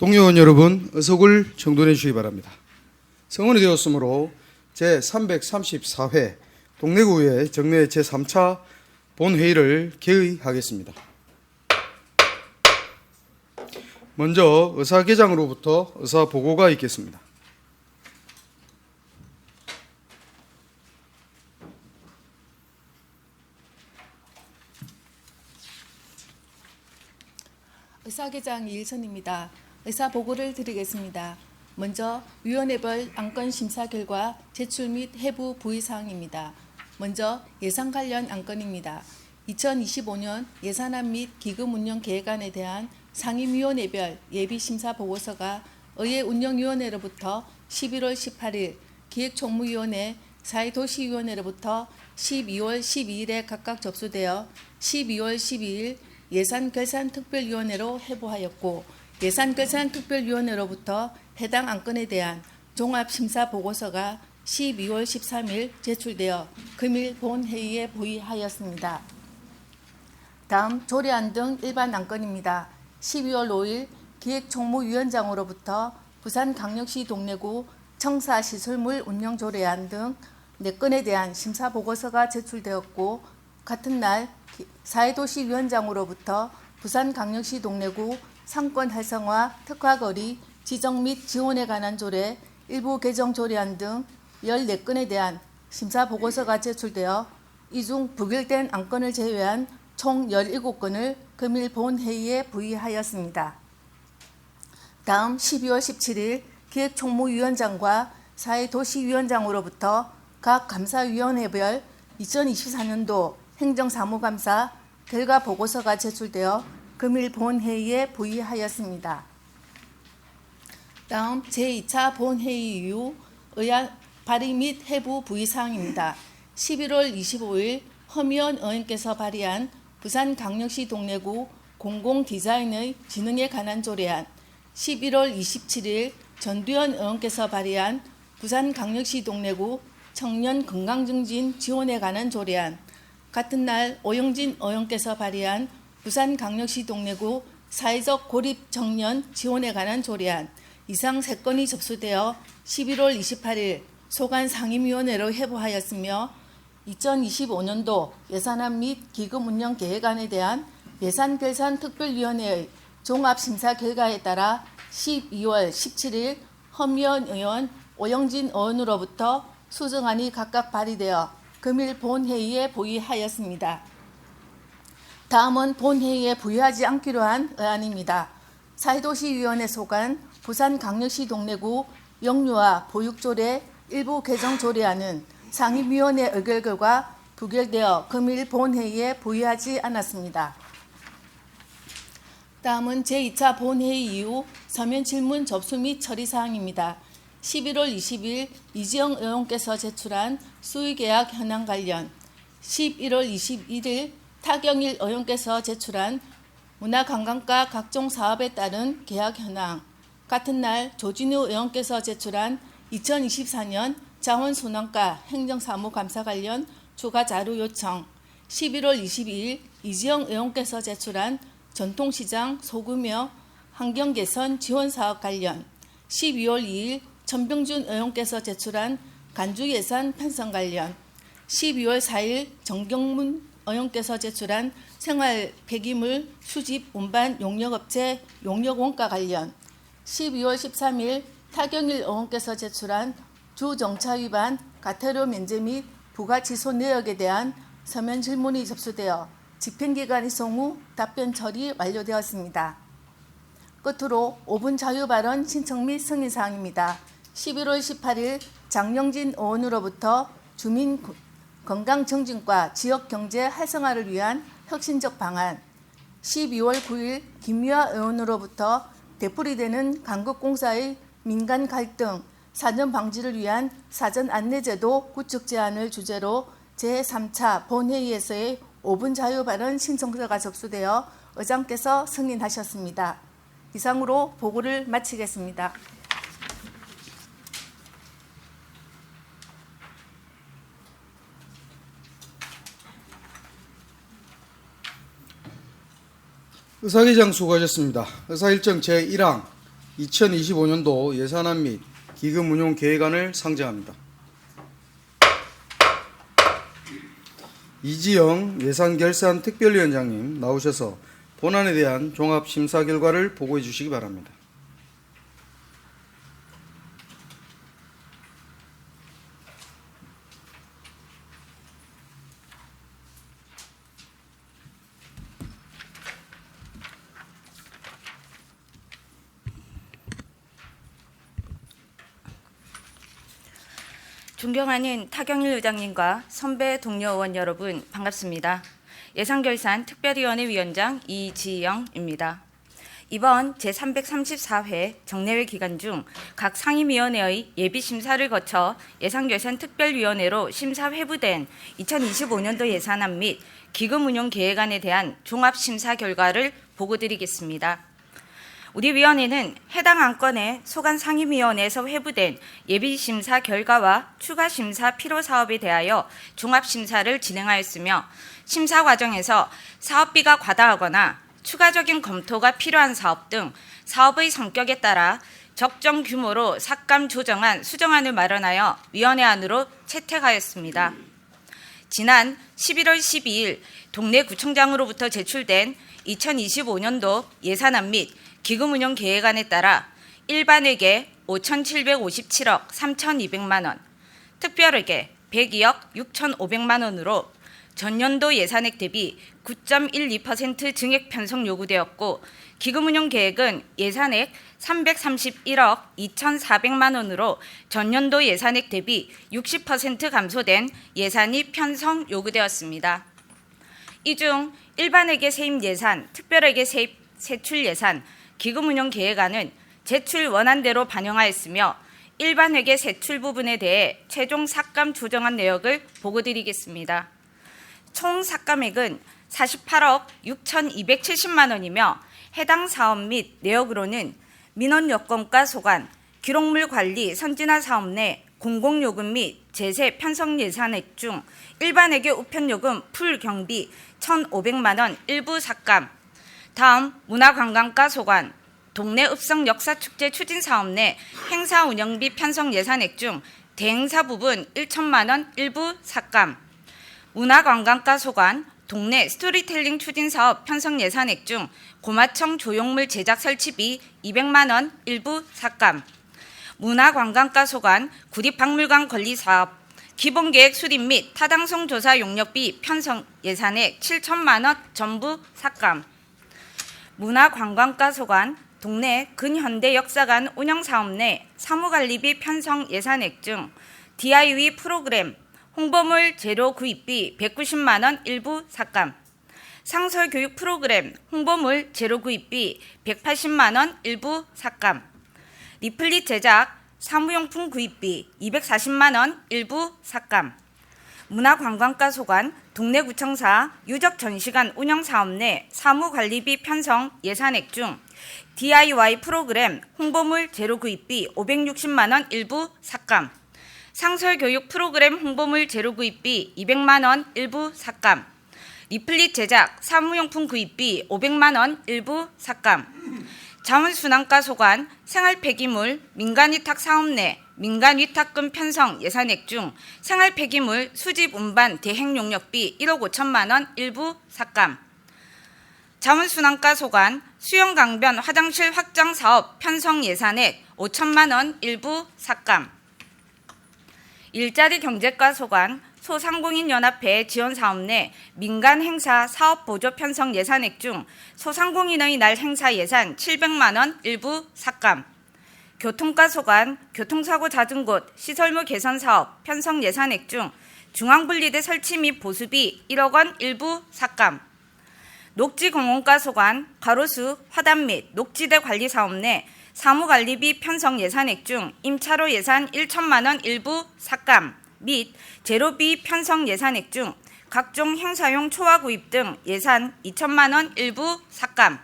동료원 여러분, 의석을 정돈해 주시기 바랍니다. 성원이 되었으므로 제334회 동래구의회 정례 제3차 본회의를 개의하겠습니다. 먼저 의사개장으로부터 의사보고가 있겠습니다. 의사개장 이일선입니다. 의사보고를 드리겠습니다. 먼저 위원회별 안건 심사 결과 제출 및 해부 부의사항입니다. 먼저 예산 관련 안건입니다. 2025년 예산안 및 기금 운영 계획안에 대한 상임위원회별 예비심사보고서가 의회운영위원회로부터 11월 18일, 기획총무위원회, 사회도시위원회로부터 12월 12일에 각각 접수되어 12월 12일 예산결산특별위원회로 해부하였고, 예산결산특별위원회로부터 해당 안건에 대한 종합심사보고서가 12월 13일 제출되어 금일 본회의에 부의하였습니다. 다음 조례안 등 일반 안건입니다. 12월 5일 기획총무위원장으로부터 부산광역시 동래구 청사시설물 운영조례안 등 4건에 대한 심사보고서가 제출되었고, 같은 날 사회도시위원장으로부터 부산광역시 동래구 상권 활성화 특화거리 지정 및 지원에 관한 조례 일부 개정 조례안 등 14건에 대한 심사보고서가 제출되어 이 중 부결된 안건을 제외한 총 17건을 금일 본회의에 부의하였습니다. 다음 12월 17일 기획총무위원장과 사회도시위원장으로부터 각 감사위원회별 2024년도 행정사무감사 결과보고서가 제출되어 금일 본회의에 부의하였습니다. 다음 제2차 본회의 이후 의안 발의 및 해부 부의사항입니다. 11월 25일 허미연 의원께서 발의한 부산광역시 동래구 공공디자인의 진흥에 관한 조례안, 11월 27일 전두현 의원께서 발의한 부산광역시 동래구 청년 건강증진 지원에 관한 조례안, 같은 날 오영진 의원께서 발의한 부산광역시 동래구 사회적 고립 청년 지원에 관한 조례안, 이상 3건이 접수되어 11월 28일 소관 상임위원회로 해부하였으며, 2025년도 예산안 및 기금 운영 계획안에 대한 예산결산특별위원회의 종합심사 결과에 따라 12월 17일 허미연 의원, 오영진 의원으로부터 수정안이 각각 발의되어 금일 본회의에 부의하였습니다. 다음은 본회의에 부의하지 않기로 한 의안입니다. 사회도시위원회 소관 부산광역시 동래구 영유아 보육조례 일부 개정 조례안은 상임위원회 의결 결과 부결되어 금일 본회의에 부의하지 않았습니다. 다음은 제2차 본회의 이후 서면 질문 접수 및 처리 사항입니다. 11월 20일 이지영 의원께서 제출한 수의계약 현황 관련, 11월 21일 타경일 의원께서 제출한 문화관광과 각종 사업에 따른 계약 현황, 같은 날 조진우 의원께서 제출한 2024년 자원순환과 행정사무감사 관련 추가 자료 요청, 11월 22일 이지영 의원께서 제출한 전통시장 소규모 환경개선 지원사업 관련, 12월 2일 천병준 의원께서 제출한 간주예산 편성 관련, 12월 4일 정경문 의원께서 제출한 생활 폐기물 수집 운반 용역업체 용역원가 관련, 12월 13일 타경일 의원께서 제출한 주정차 위반 과태료 면제 및 부가취소 내역에 대한 서면 질문이 접수되어 집행기간 이송 후 답변 처리 완료되었습니다. 끝으로 5분 자유발언 신청 및 승인사항입니다. 11월 18일 장영진 의원으로부터 주민 건강증진과 지역경제 활성화를 위한 혁신적 방안, 12월 9일 김유아 의원으로부터 되풀이되는 강국공사의 민간 갈등 사전 방지를 위한 사전 안내제도 구축 제안을 주제로 제3차 본회의에서의 5분 자유 발언 신청서가 접수되어 의장께서 승인하셨습니다. 이상으로 보고를 마치겠습니다. 의사개장 수고하셨습니다. 의사일정 제1항 2025년도 예산안 및 기금 운용 계획안을 상정합니다. 이지영 예산결산특별위원장님 나오셔서 본안에 대한 종합심사 결과를 보고해 주시기 바랍니다. 존경하는 타경일 의장님과 선배 동료 의원 여러분 반갑습니다. 예산결산 특별위원회 위원장 이지영입니다. 이번 제334회 정례회 기간 중 각 상임위원회의 예비심사를 거쳐 예산결산 특별위원회로 심사 회부된 2025년도 예산안 및 기금운용계획안에 대한 종합심사 결과를 보고드리겠습니다. 우리 위원회는 해당 안건의 소관 상임위원회에서 회부된 예비심사 결과와 추가심사 필요사업에 대하여 종합심사를 진행하였으며 심사 과정에서 사업비가 과다하거나 추가적인 검토가 필요한 사업 등 사업의 성격에 따라 적정 규모로 삭감 조정안 수정안을 마련하여 위원회 안으로 채택하였습니다. 지난 11월 12일 동네 구청장으로부터 제출된 2025년도 예산안 및 기금운용 계획안에 따라 일반회계 5,757억 3,200만 원, 특별회계 102억 6,500만 원으로 전년도 예산액 대비 9.12% 증액 편성 요구되었고 기금운용 계획은 예산액 331억 2,400만 원으로 전년도 예산액 대비 60% 감소된 예산이 편성 요구되었습니다. 이 중 일반회계 세입 예산, 특별회계 세입 세출 예산, 기금운용 계획안은 제출 원안대로 반영하였으며 일반회계 세출 부분에 대해 최종 삭감 조정안 내역을 보고드리겠습니다. 총 삭감액은 48억 6,270만 원이며 해당 사업 및 내역으로는 민원여건과 소관, 기록물 관리 선진화 사업 내 공공요금 및 제세 편성 예산액 중 일반회계 우편요금 풀 경비 1,500만 원 일부 삭감, 다음 문화관광과 소관, 동네 읍성 역사축제 추진 사업 내 행사 운영비 편성 예산액 중 대행사 부분 1천만 원 일부 삭감, 문화관광과 소관, 동네 스토리텔링 추진 사업 편성 예산액 중 고마청 조형물 제작 설치비 200만 원 일부 삭감, 문화관광과 소관, 구립박물관 건립 사업, 기본계획 수립 및 타당성 조사 용역비 편성 예산액 7천만 원 전부 삭감, 문화관광과 소관, 동네 근현대 역사관 운영사업 내 사무관리비 편성 예산액 중 DIY 프로그램, 홍보물 재료 구입비 190만 원 일부 삭감, 상설교육 프로그램, 홍보물 재료 구입비 180만 원 일부 삭감, 리플릿 제작, 사무용품 구입비 240만 원 일부 삭감, 문화관광과 소관, 동네구청사 유적전시관 운영사업 내 사무관리비 편성 예산액 중 DIY 프로그램, 홍보물 재료 구입비 560만 원 일부 삭감, 상설교육 프로그램 홍보물 재료 구입비 200만 원 일부 삭감, 리플릿 제작, 사무용품 구입비 500만 원 일부 삭감, 자원순환과 소관, 생활폐기물, 민간위탁 사업 내 민간위탁금 편성 예산액 중 생활폐기물 수집 운반 대행 용역비 1억 5천만 원 일부 삭감, 자원순환과 소관, 수영강변 화장실 확장 사업 편성 예산액 5천만 원 일부 삭감, 일자리 경제과 소관, 소상공인연합회 지원사업 내 민간 행사 사업 보조 편성 예산액 중 소상공인의 날 행사 예산 700만 원 일부 삭감, 교통과 소관, 교통사고 잦은 곳 시설물 개선 사업 편성 예산액 중 중앙분리대 설치 및 보수비 1억 원 일부 삭감, 녹지공원과 소관, 가로수, 화단 및 녹지대 관리 사업 내 사무관리비 편성 예산액 중 임차로 예산 1천만 원 일부 삭감 및 제로비 편성 예산액 중 각종 행사용 초화 구입 등 예산 2천만 원 일부 삭감,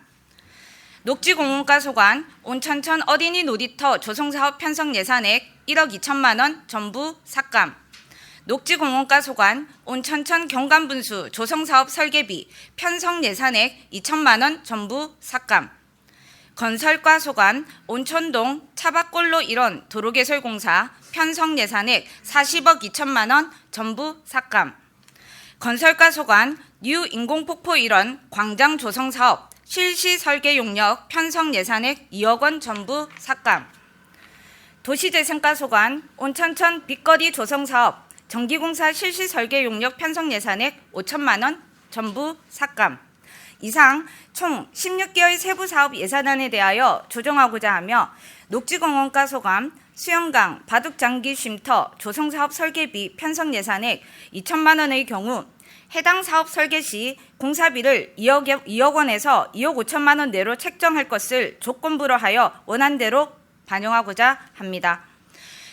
녹지공원과 소관, 온천천 어린이 놀이터 조성사업 편성 예산액 1억 2천만 원 전부 삭감, 녹지공원과 소관, 온천천 경관분수 조성사업 설계비 편성 예산액 2천만 원 전부 삭감, 건설과 소관, 온천동 차박골로 일원 도로개설공사 편성 예산액 40억 2천만 원 전부 삭감. 건설과 소관, 뉴 인공폭포 일원 광장 조성 사업 실시 설계 용역 편성 예산액 2억 원 전부 삭감. 도시재생과 소관, 온천천 빗거리 조성 사업 전기공사 실시 설계 용역 편성 예산액 5천만 원 전부 삭감. 이상 총 16개의 세부 사업 예산안에 대하여 조정하고자 하며 녹지공원과 소관, 수영강, 바둑장기 쉼터 조성사업 설계비 편성 예산액 2천만 원의 경우 해당 사업 설계 시 공사비를 2억 원에서 2억 5천만 원 내로 책정할 것을 조건부로 하여 원안대로 반영하고자 합니다.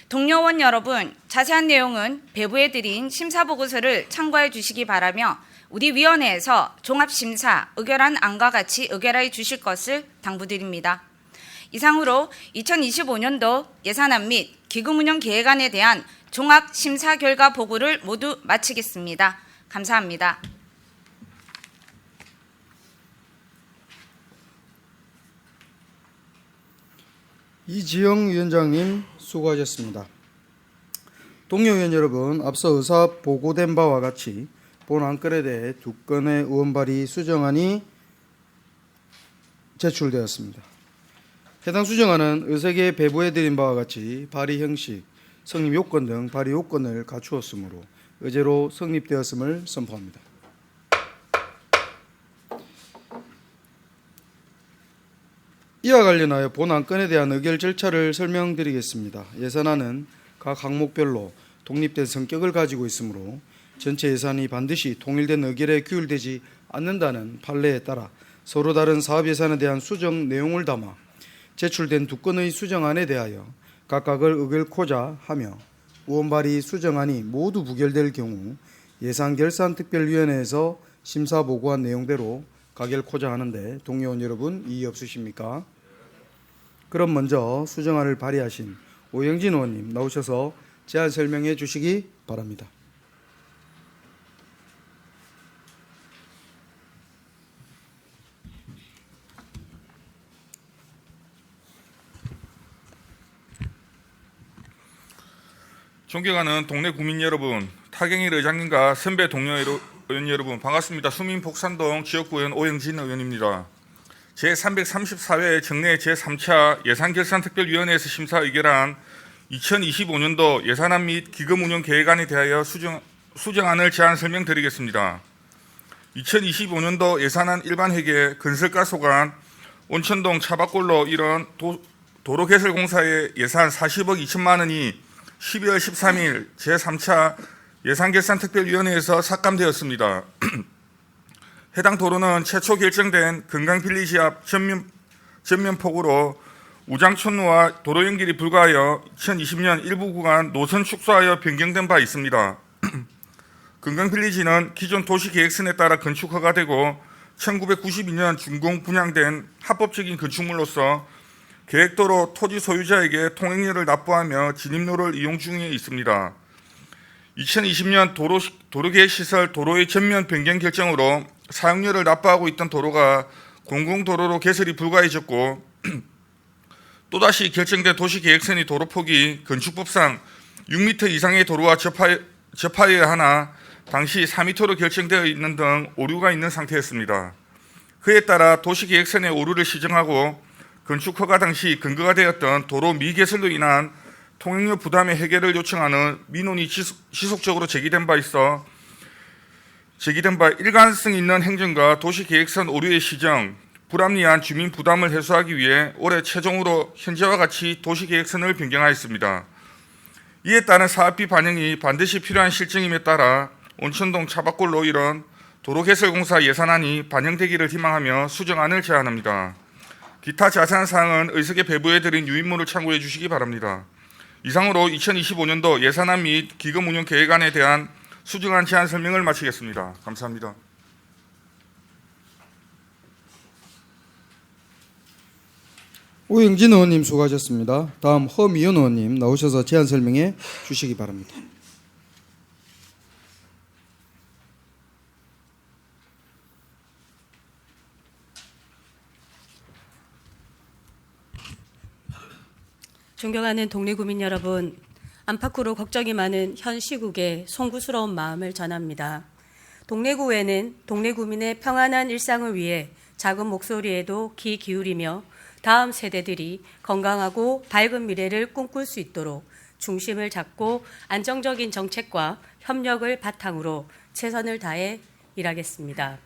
동료 의원 여러분, 자세한 내용은 배부해 드린 심사보고서를 참고해 주시기 바라며 우리 위원회에서 종합심사 의결한 안과 같이 의결해 주실 것을 당부드립니다. 이상으로 2025년도 예산안 및 기금운영 계획안에 대한 종합심사 결과 보고를 모두 마치겠습니다. 감사합니다. 이지영 위원장님 수고하셨습니다. 동료 의원 여러분, 앞서 의사 보고된 바와 같이 본 안건에 대해 2건의 의원 발의 수정안이 제출되었습니다. 해당 수정안은 의석에 배부해드린 바와 같이 발의 형식, 성립 요건 등 발의 요건을 갖추었으므로 의제로 성립되었음을 선포합니다. 이와 관련하여 본 안건에 대한 의결 절차를 설명드리겠습니다. 예산안은 각 항목별로 독립된 성격을 가지고 있으므로 전체 예산이 반드시 통일된 의결에 규율되지 않는다는 판례에 따라 서로 다른 사업 예산에 대한 수정 내용을 담아 제출된 2건의 수정안에 대하여 각각을 의결코자 하며 의원 발의 수정안이 모두 부결될 경우 예산결산특별위원회에서 심사 보고한 내용대로 가결코자 하는데 동료 의원 여러분 이의 없으십니까? 그럼 먼저 수정안을 발의하신 오영진 의원님 나오셔서 제안 설명해 주시기 바랍니다. 존경하는 동네 국민 여러분, 타경일 의장님과 선배 동료 의원 여러분 반갑습니다. 수민 복산동 지역구 의원 오영진 의원입니다. 제334회 정례 제3차 예산결산특별위원회에서 심사 의결한 2025년도 예산안 및 기금운용계획안에 대하여 수정안을 제안 설명드리겠습니다. 2025년도 예산안 일반회계 건설가 소관 온천동 차박골로 일원 도로개설공사의 예산 40억 2천만 원이 12월 13일 제3차 예산결산특별위원회에서 삭감되었습니다. 해당 도로는 최초 결정된 건강빌리지 앞 전면폭우로 우장촌로와 도로 연결이 불가하여 2020년 일부 구간 노선 축소하여 변경된 바 있습니다. 건강빌리지는 기존 도시계획선에 따라 건축 허가되고 1992년 준공 분양된 합법적인 건축물로서 계획도로 토지 소유자에게 통행료를 납부하며 진입로를 이용 중에 있습니다. 2020년 도로계획시설 도로의 전면 변경 결정으로 사용료를 납부하고 있던 도로가 공공도로로 개설이 불가해졌고 또다시 결정된 도시계획선의 도로폭이 건축법상 6m 이상의 도로와 접하여야 하나 당시 4m로 결정되어 있는 등 오류가 있는 상태였습니다. 그에 따라 도시계획선의 오류를 시정하고 건축허가 당시 근거가 되었던 도로 미개설로 인한 통행료 부담의 해결을 요청하는 민원이 지속적으로 제기된 바 일관성 있는 행정과 도시계획선 오류의 시정, 불합리한 주민 부담을 해소하기 위해 올해 최종으로 현재와 같이 도시계획선을 변경하였습니다. 이에 따른 사업비 반영이 반드시 필요한 실정임에 따라 온천동 차박골로 이런 도로개설공사 예산안이 반영되기를 희망하며 수정안을 제안합니다. 기타 자세한 사항은 의석에 배부해드린 유인물을 참고해 주시기 바랍니다. 이상으로 2025년도 예산안 및 기금운용계획안에 대한 수정안 제안 설명을 마치겠습니다. 감사합니다. 오영진 의원님 수고하셨습니다. 다음 허미연 의원님 나오셔서 제안 설명해 주시기 바랍니다. 존경하는 동래구민 여러분, 안팎으로 걱정이 많은 현 시국에 송구스러운 마음을 전합니다. 동래구에는 동래구민의 평안한 일상을 위해 작은 목소리에도 귀 기울이며 다음 세대들이 건강하고 밝은 미래를 꿈꿀 수 있도록 중심을 잡고 안정적인 정책과 협력을 바탕으로 최선을 다해 일하겠습니다.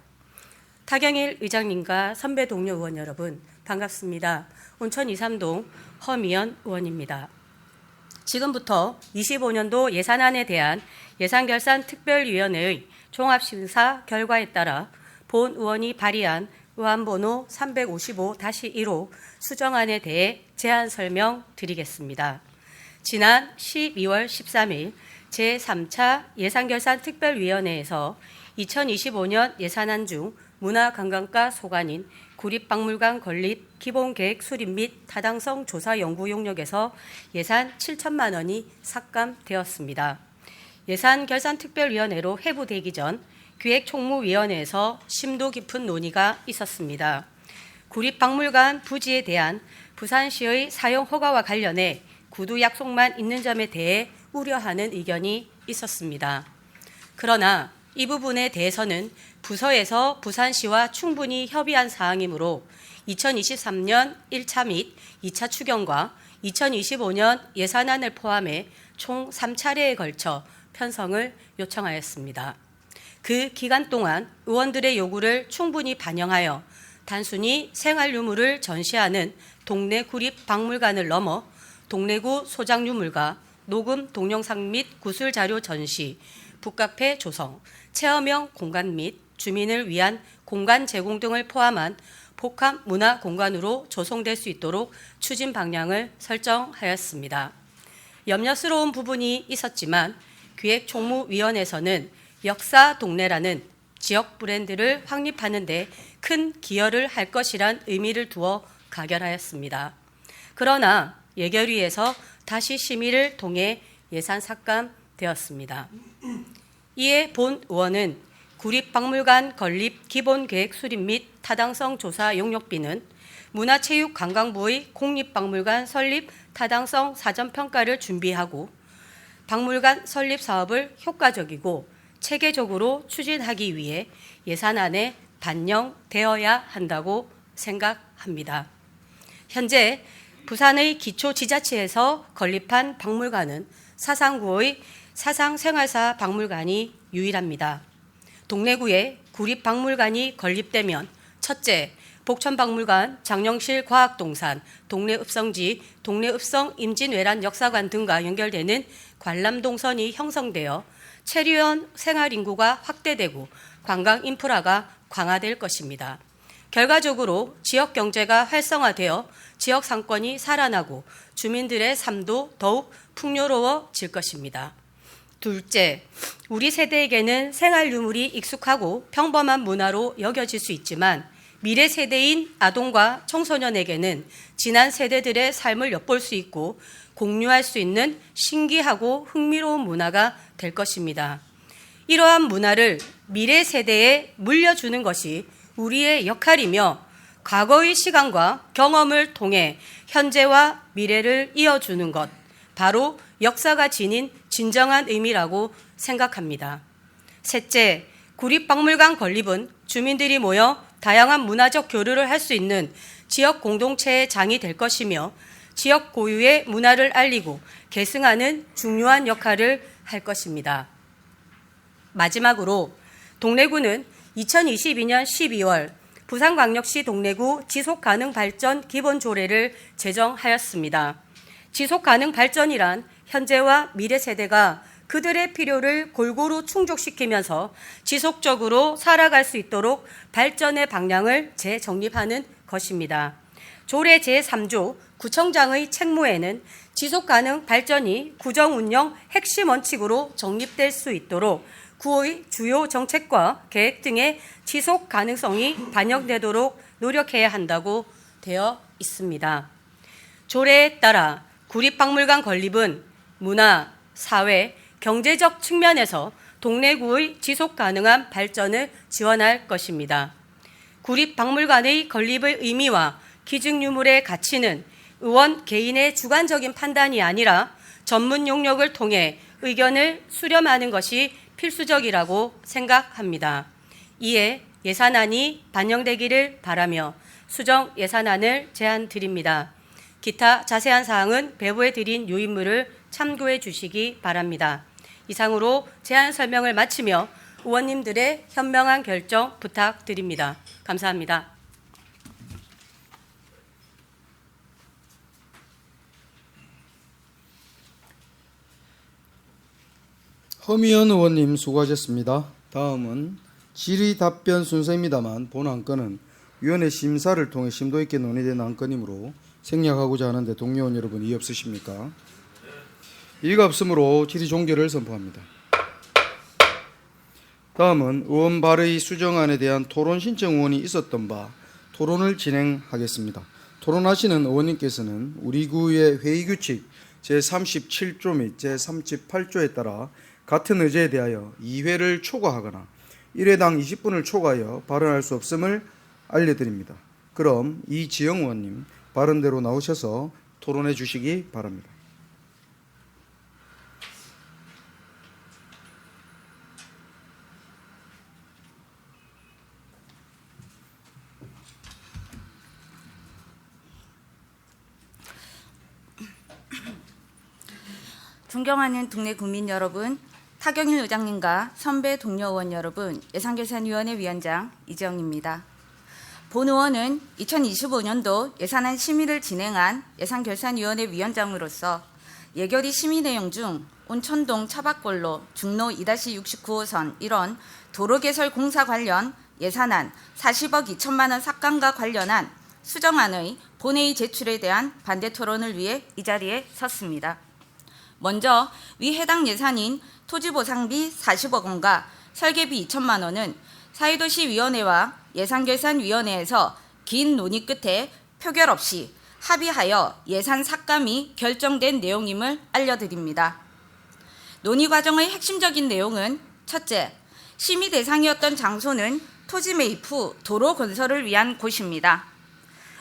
타경일 의장님과 선배 동료 의원 여러분, 반갑습니다. 온천 2~3동 허미연 의원입니다. 지금부터 25년도 예산안에 대한 예산결산특별위원회의 종합심사 결과에 따라 본 의원이 발의한 의안번호 355-1호 수정안에 대해 제안 설명 드리겠습니다. 지난 12월 13일 제3차 예산결산특별위원회에서 2025년 예산안 중 문화관광가 소관인 구립박물관 건립 기본계획 수립 및 타당성 조사 연구 용역에서 예산 7천만 원이 삭감되었습니다. 예산결산특별위원회로 회부되기 전 기획총무위원회에서 심도 깊은 논의가 있었습니다. 구립박물관 부지에 대한 부산시의 사용 허가와 관련해 구두 약속만 있는 점에 대해 우려하는 의견이 있었습니다. 그러나 이 부분에 대해서는 부서에서 부산시와 충분히 협의한 사항이므로 2023년 1차 및 2차 추경과 2025년 예산안을 포함해 총 3차례에 걸쳐 편성을 요청하였습니다. 그 기간 동안 의원들의 요구를 충분히 반영하여 단순히 생활유물을 전시하는 동래 구립박물관을 넘어 동래구 소장유물과 녹음 동영상 및 구술자료 전시, 북카페 조성, 체험형 공간 및 주민을 위한 공간 제공 등을 포함한 복합 문화 공간으로 조성될 수 있도록 추진 방향을 설정하였습니다. 염려스러운 부분이 있었지만 기획총무위원회에서는 역사 동래라는 지역 브랜드를 확립하는 데 큰 기여를 할 것이란 의미를 두어 가결하였습니다. 그러나 예결위에서 다시 심의를 통해 예산 삭감되었습니다. 이에 본 의원은 구립박물관 건립 기본계획 수립 및 타당성 조사 용역비는 문화체육관광부의 공립박물관 설립 타당성 사전평가를 준비하고 박물관 설립 사업을 효과적이고 체계적으로 추진하기 위해 예산안에 반영되어야 한다고 생각합니다. 현재 부산의 기초지자체에서 건립한 박물관은 사상구의 사상생활사 박물관이 유일합니다. 동래구에 구립박물관이 건립되면 첫째, 복천박물관, 장영실 과학동산, 동래읍성지, 동래읍성 임진왜란 역사관 등과 연결되는 관람동선이 형성되어 체류원 생활인구가 확대되고 관광 인프라가 강화될 것입니다. 결과적으로 지역 경제가 활성화되어 지역 상권이 살아나고 주민들의 삶도 더욱 풍요로워질 것입니다. 둘째, 우리 세대에게는 생활유물이 익숙하고 평범한 문화로 여겨질 수 있지만 미래 세대인 아동과 청소년에게는 지난 세대들의 삶을 엿볼 수 있고 공유할 수 있는 신기하고 흥미로운 문화가 될 것입니다. 이러한 문화를 미래 세대에 물려주는 것이 우리의 역할이며 과거의 시간과 경험을 통해 현재와 미래를 이어주는 것, 바로 역사가 지닌 진정한 의미라고 생각합니다. 셋째, 구립박물관 건립은 주민들이 모여 다양한 문화적 교류를 할 수 있는 지역 공동체의 장이 될 것이며 지역 고유의 문화를 알리고 계승하는 중요한 역할을 할 것입니다. 마지막으로 동래구는 2022년 12월 부산광역시 동래구 지속가능발전 기본조례를 제정하였습니다. 지속가능 발전이란 현재와 미래 세대가 그들의 필요를 골고루 충족시키면서 지속적으로 살아갈 수 있도록 발전의 방향을 재정립하는 것입니다. 조례 제3조 구청장의 책무에는 지속가능 발전이 구정운영 핵심 원칙으로 정립될 수 있도록 구의 주요 정책과 계획 등의 지속 가능성이 반영되도록 노력해야 한다고 되어 있습니다. 조례에 따라 구립박물관 건립은 문화, 사회, 경제적 측면에서 동래구의 지속 가능한 발전을 지원할 것입니다. 구립박물관의 건립의 의미와 기증유물의 가치는 의원 개인의 주관적인 판단이 아니라 전문 용역을 통해 의견을 수렴하는 것이 필수적이라고 생각합니다. 이에 예산안이 반영되기를 바라며 수정 예산안을 제안드립니다. 기타 자세한 사항은 배부해 드린 요인물을 참고해 주시기 바랍니다. 이상으로 제안 설명을 마치며 의원님들의 현명한 결정 부탁드립니다. 감사합니다. 허미연 의원님 수고하셨습니다. 다음은 질의 답변 순서입니다만 본 안건은 위원회 심사를 통해 심도 있게 논의된 안건이므로 생략하고자 하는데 동료 의원 여러분 이의 없으십니까? 이의가 없으므로 질의 종결을 선포합니다. 다음은 의원 발의 수정안에 대한 토론 신청 의원이 있었던 바 토론을 진행하겠습니다. 토론하시는 의원님께서는 우리 구의 회의규칙 제37조 및 제38조에 따라 같은 의제에 대하여 2회를 초과하거나 1회당 20분을 초과하여 발언할 수 없음을 알려드립니다. 그럼 이지영 의원님 발언대로 나오셔서 토론해 주시기 바랍니다. 존경하는 동네 국민 여러분, 타경일 의장님과 선배 동료 의원 여러분, 예산결산위원회 위원장 이지영입니다. 본 의원은 2025년도 예산안 심의를 진행한 예산결산위원회 위원장으로서 예결위 심의 내용 중 온천동 차박골로 중로 2-69호선 1원 도로개설 공사 관련 예산안 40억 2천만 원 삭감과 관련한 수정안의 본회의 제출에 대한 반대 토론을 위해 이 자리에 섰습니다. 먼저 위 해당 예산인 토지보상비 40억 원과 설계비 2천만 원은 사회도시위원회와 예산결산위원회에서 긴 논의 끝에 표결 없이 합의하여 예산 삭감이 결정된 내용임을 알려드립니다. 논의 과정의 핵심적인 내용은 첫째, 심의 대상이었던 장소는 토지 매입 후 도로 건설을 위한 곳입니다.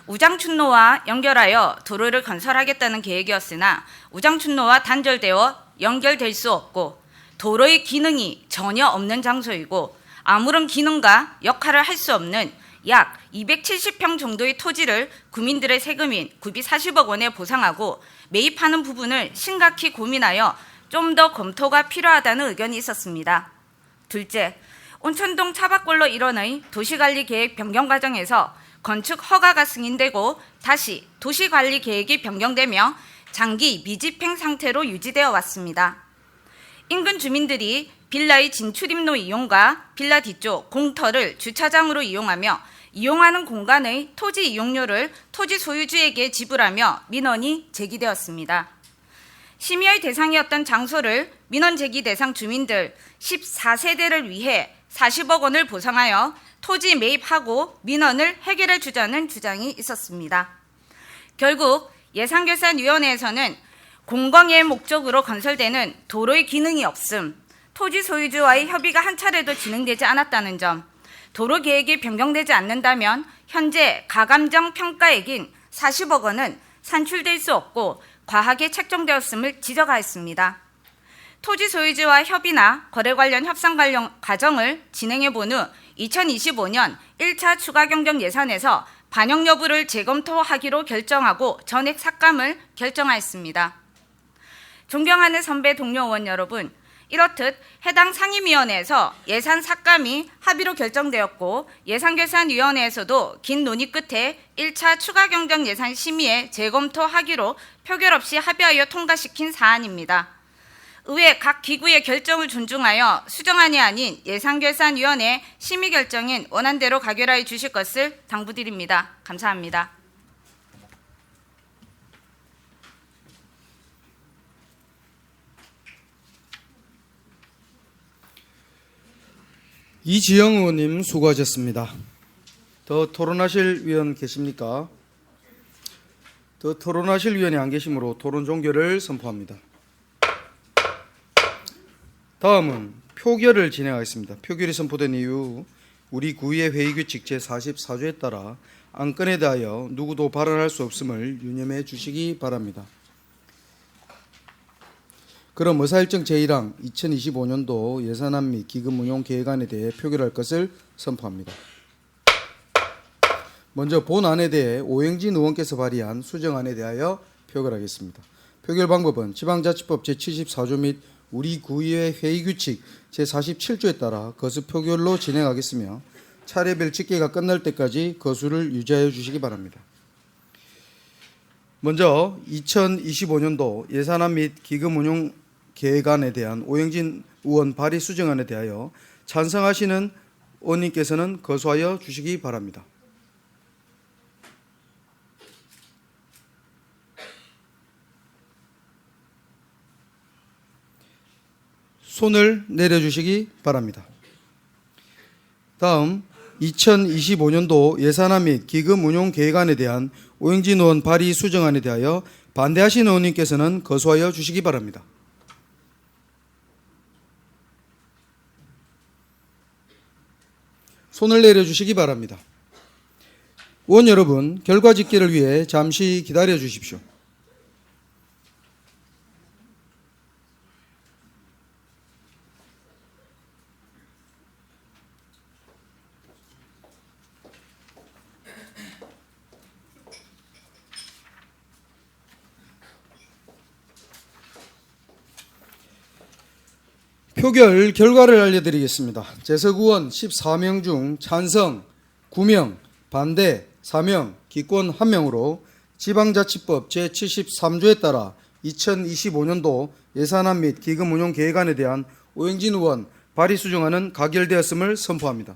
우장춘로와 연결하여 도로를 건설하겠다는 계획이었으나 우장춘로와 단절되어 연결될 수 없고 도로의 기능이 전혀 없는 장소이고 아무런 기능과 역할을 할 수 없는 약 270평 정도의 토지를 국민들의 세금인 구비 40억 원에 보상하고 매입하는 부분을 심각히 고민하여 좀 더 검토가 필요하다는 의견이 있었습니다. 둘째, 온천동 차박골로 일원의 도시관리계획 변경 과정에서 건축 허가가 승인되고 다시 도시관리계획이 변경되며 장기 미집행 상태로 유지되어 왔습니다. 인근 주민들이 빌라의 진출입로 이용과 빌라 뒤쪽 공터를 주차장으로 이용하며 이용하는 공간의 토지 이용료를 토지 소유주에게 지불하며 민원이 제기되었습니다. 심의의 대상이었던 장소를 민원 제기 대상 주민들 14세대를 위해 40억 원을 보상하여 토지 매입하고 민원을 해결해 주자는 주장이 있었습니다. 결국 예산결산위원회에서는 공공의 목적으로 건설되는 도로의 기능이 없음, 토지 소유주와의 협의가 한 차례도 진행되지 않았다는 점, 도로 계획이 변경되지 않는다면 현재 가감정 평가액인 40억 원은 산출될 수 없고 과하게 책정되었음을 지적하였습니다. 토지 소유주와 협의나 거래 관련 협상 관련 과정을 진행해 본 후 2025년 1차 추가 경정 예산에서 반영 여부를 재검토하기로 결정하고 전액 삭감을 결정하였습니다. 존경하는 선배 동료 의원 여러분, 이렇듯 해당 상임위원회에서 예산 삭감이 합의로 결정되었고 예산결산위원회에서도 긴 논의 끝에 1차 추가 경정 예산 심의에 재검토하기로 표결 없이 합의하여 통과시킨 사안입니다. 의회 각 기구의 결정을 존중하여 수정안이 아닌 예산결산위원회 심의 결정인 원안대로 가결하여 주실 것을 당부드립니다. 감사합니다. 이지영 의원님 수고하셨습니다. 더 토론하실 위원 계십니까? 더 토론하실 위원이 안 계시므로 토론 종결을 선포합니다. 다음은 표결을 진행하겠습니다. 표결이 선포된 이후 우리 구의 회의규칙 제44조에 따라 안건에 대하여 누구도 발언할 수 없음을 유념해 주시기 바랍니다. 그럼 의사일정 제1항 2025년도 예산안 및 기금 운용 계획안에 대해 표결할 것을 선포합니다. 먼저 본안에 대해 오영진 의원께서 발의한 수정안에 대하여 표결하겠습니다. 표결 방법은 지방자치법 제74조 및 우리 구의회 회의규칙 제47조에 따라 거수 표결로 진행하겠으며 차례별 집계가 끝날 때까지 거수를 유지하여 주시기 바랍니다. 먼저 2025년도 예산안 및 기금 운용 계획안에 대한 오영진 의원 발의 수정안에 대하여 찬성하시는 의원님께서는 거수하여 주시기 바랍니다. 손을 내려주시기 바랍니다. 다음 2025년도 예산안 및 기금 운용 계획안에 대한 오영진 의원 발의 수정안에 대하여 반대하시는 의원님께서는 거수하여 주시기 바랍니다. 손을 내려주시기 바랍니다. 의원 여러분, 결과 집계를 위해 잠시 기다려 주십시오. 표결 결과를 알려드리겠습니다. 재석 의원 14명 중 찬성 9명, 반대 4명, 기권 1명으로 지방자치법 제73조에 따라 2025년도 예산안 및 기금 운용 계획안에 대한 오영진 의원 발의 수정안은 가결되었음을 선포합니다.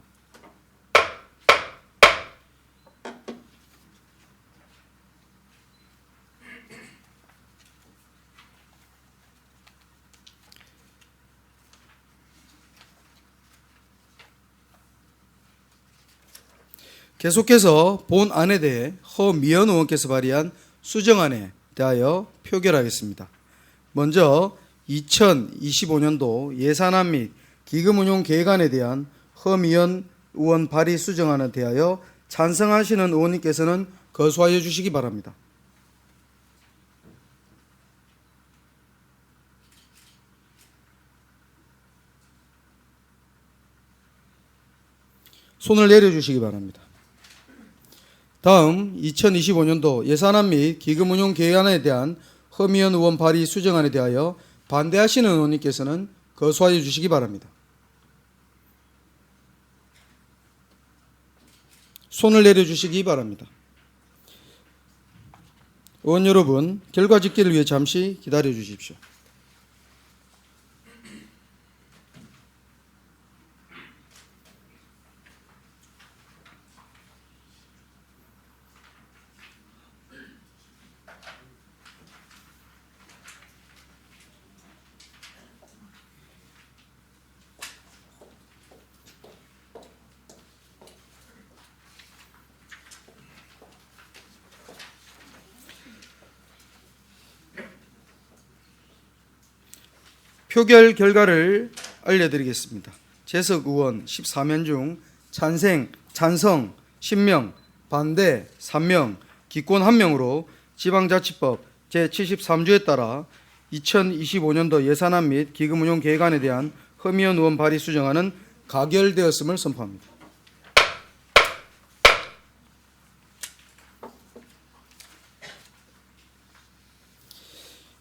계속해서 본안에 대해 허미연 의원께서 발의한 수정안에 대하여 표결하겠습니다. 먼저 2025년도 예산안 및 기금 운용 계획안에 대한 허미연 의원 발의 수정안에 대하여 찬성하시는 의원님께서는 거수하여 주시기 바랍니다. 손을 내려주시기 바랍니다. 다음 2025년도 예산안 및 기금 운용 계획안에 대한 허미연 의원 발의 수정안에 대하여 반대하시는 의원님께서는 거수하여 주시기 바랍니다. 손을 내려주시기 바랍니다. 의원 여러분, 결과 집계를 위해 잠시 기다려 주십시오. 표결 결과를 알려드리겠습니다. 재석 의원 14명 중 찬성 10명, 반대 3명, 기권 1명으로 지방자치법 제73조에 따라 2025년도 예산안 및 기금운용 계획안에 대한 허미연 의원 발의 수정안은 가결되었음을 선포합니다.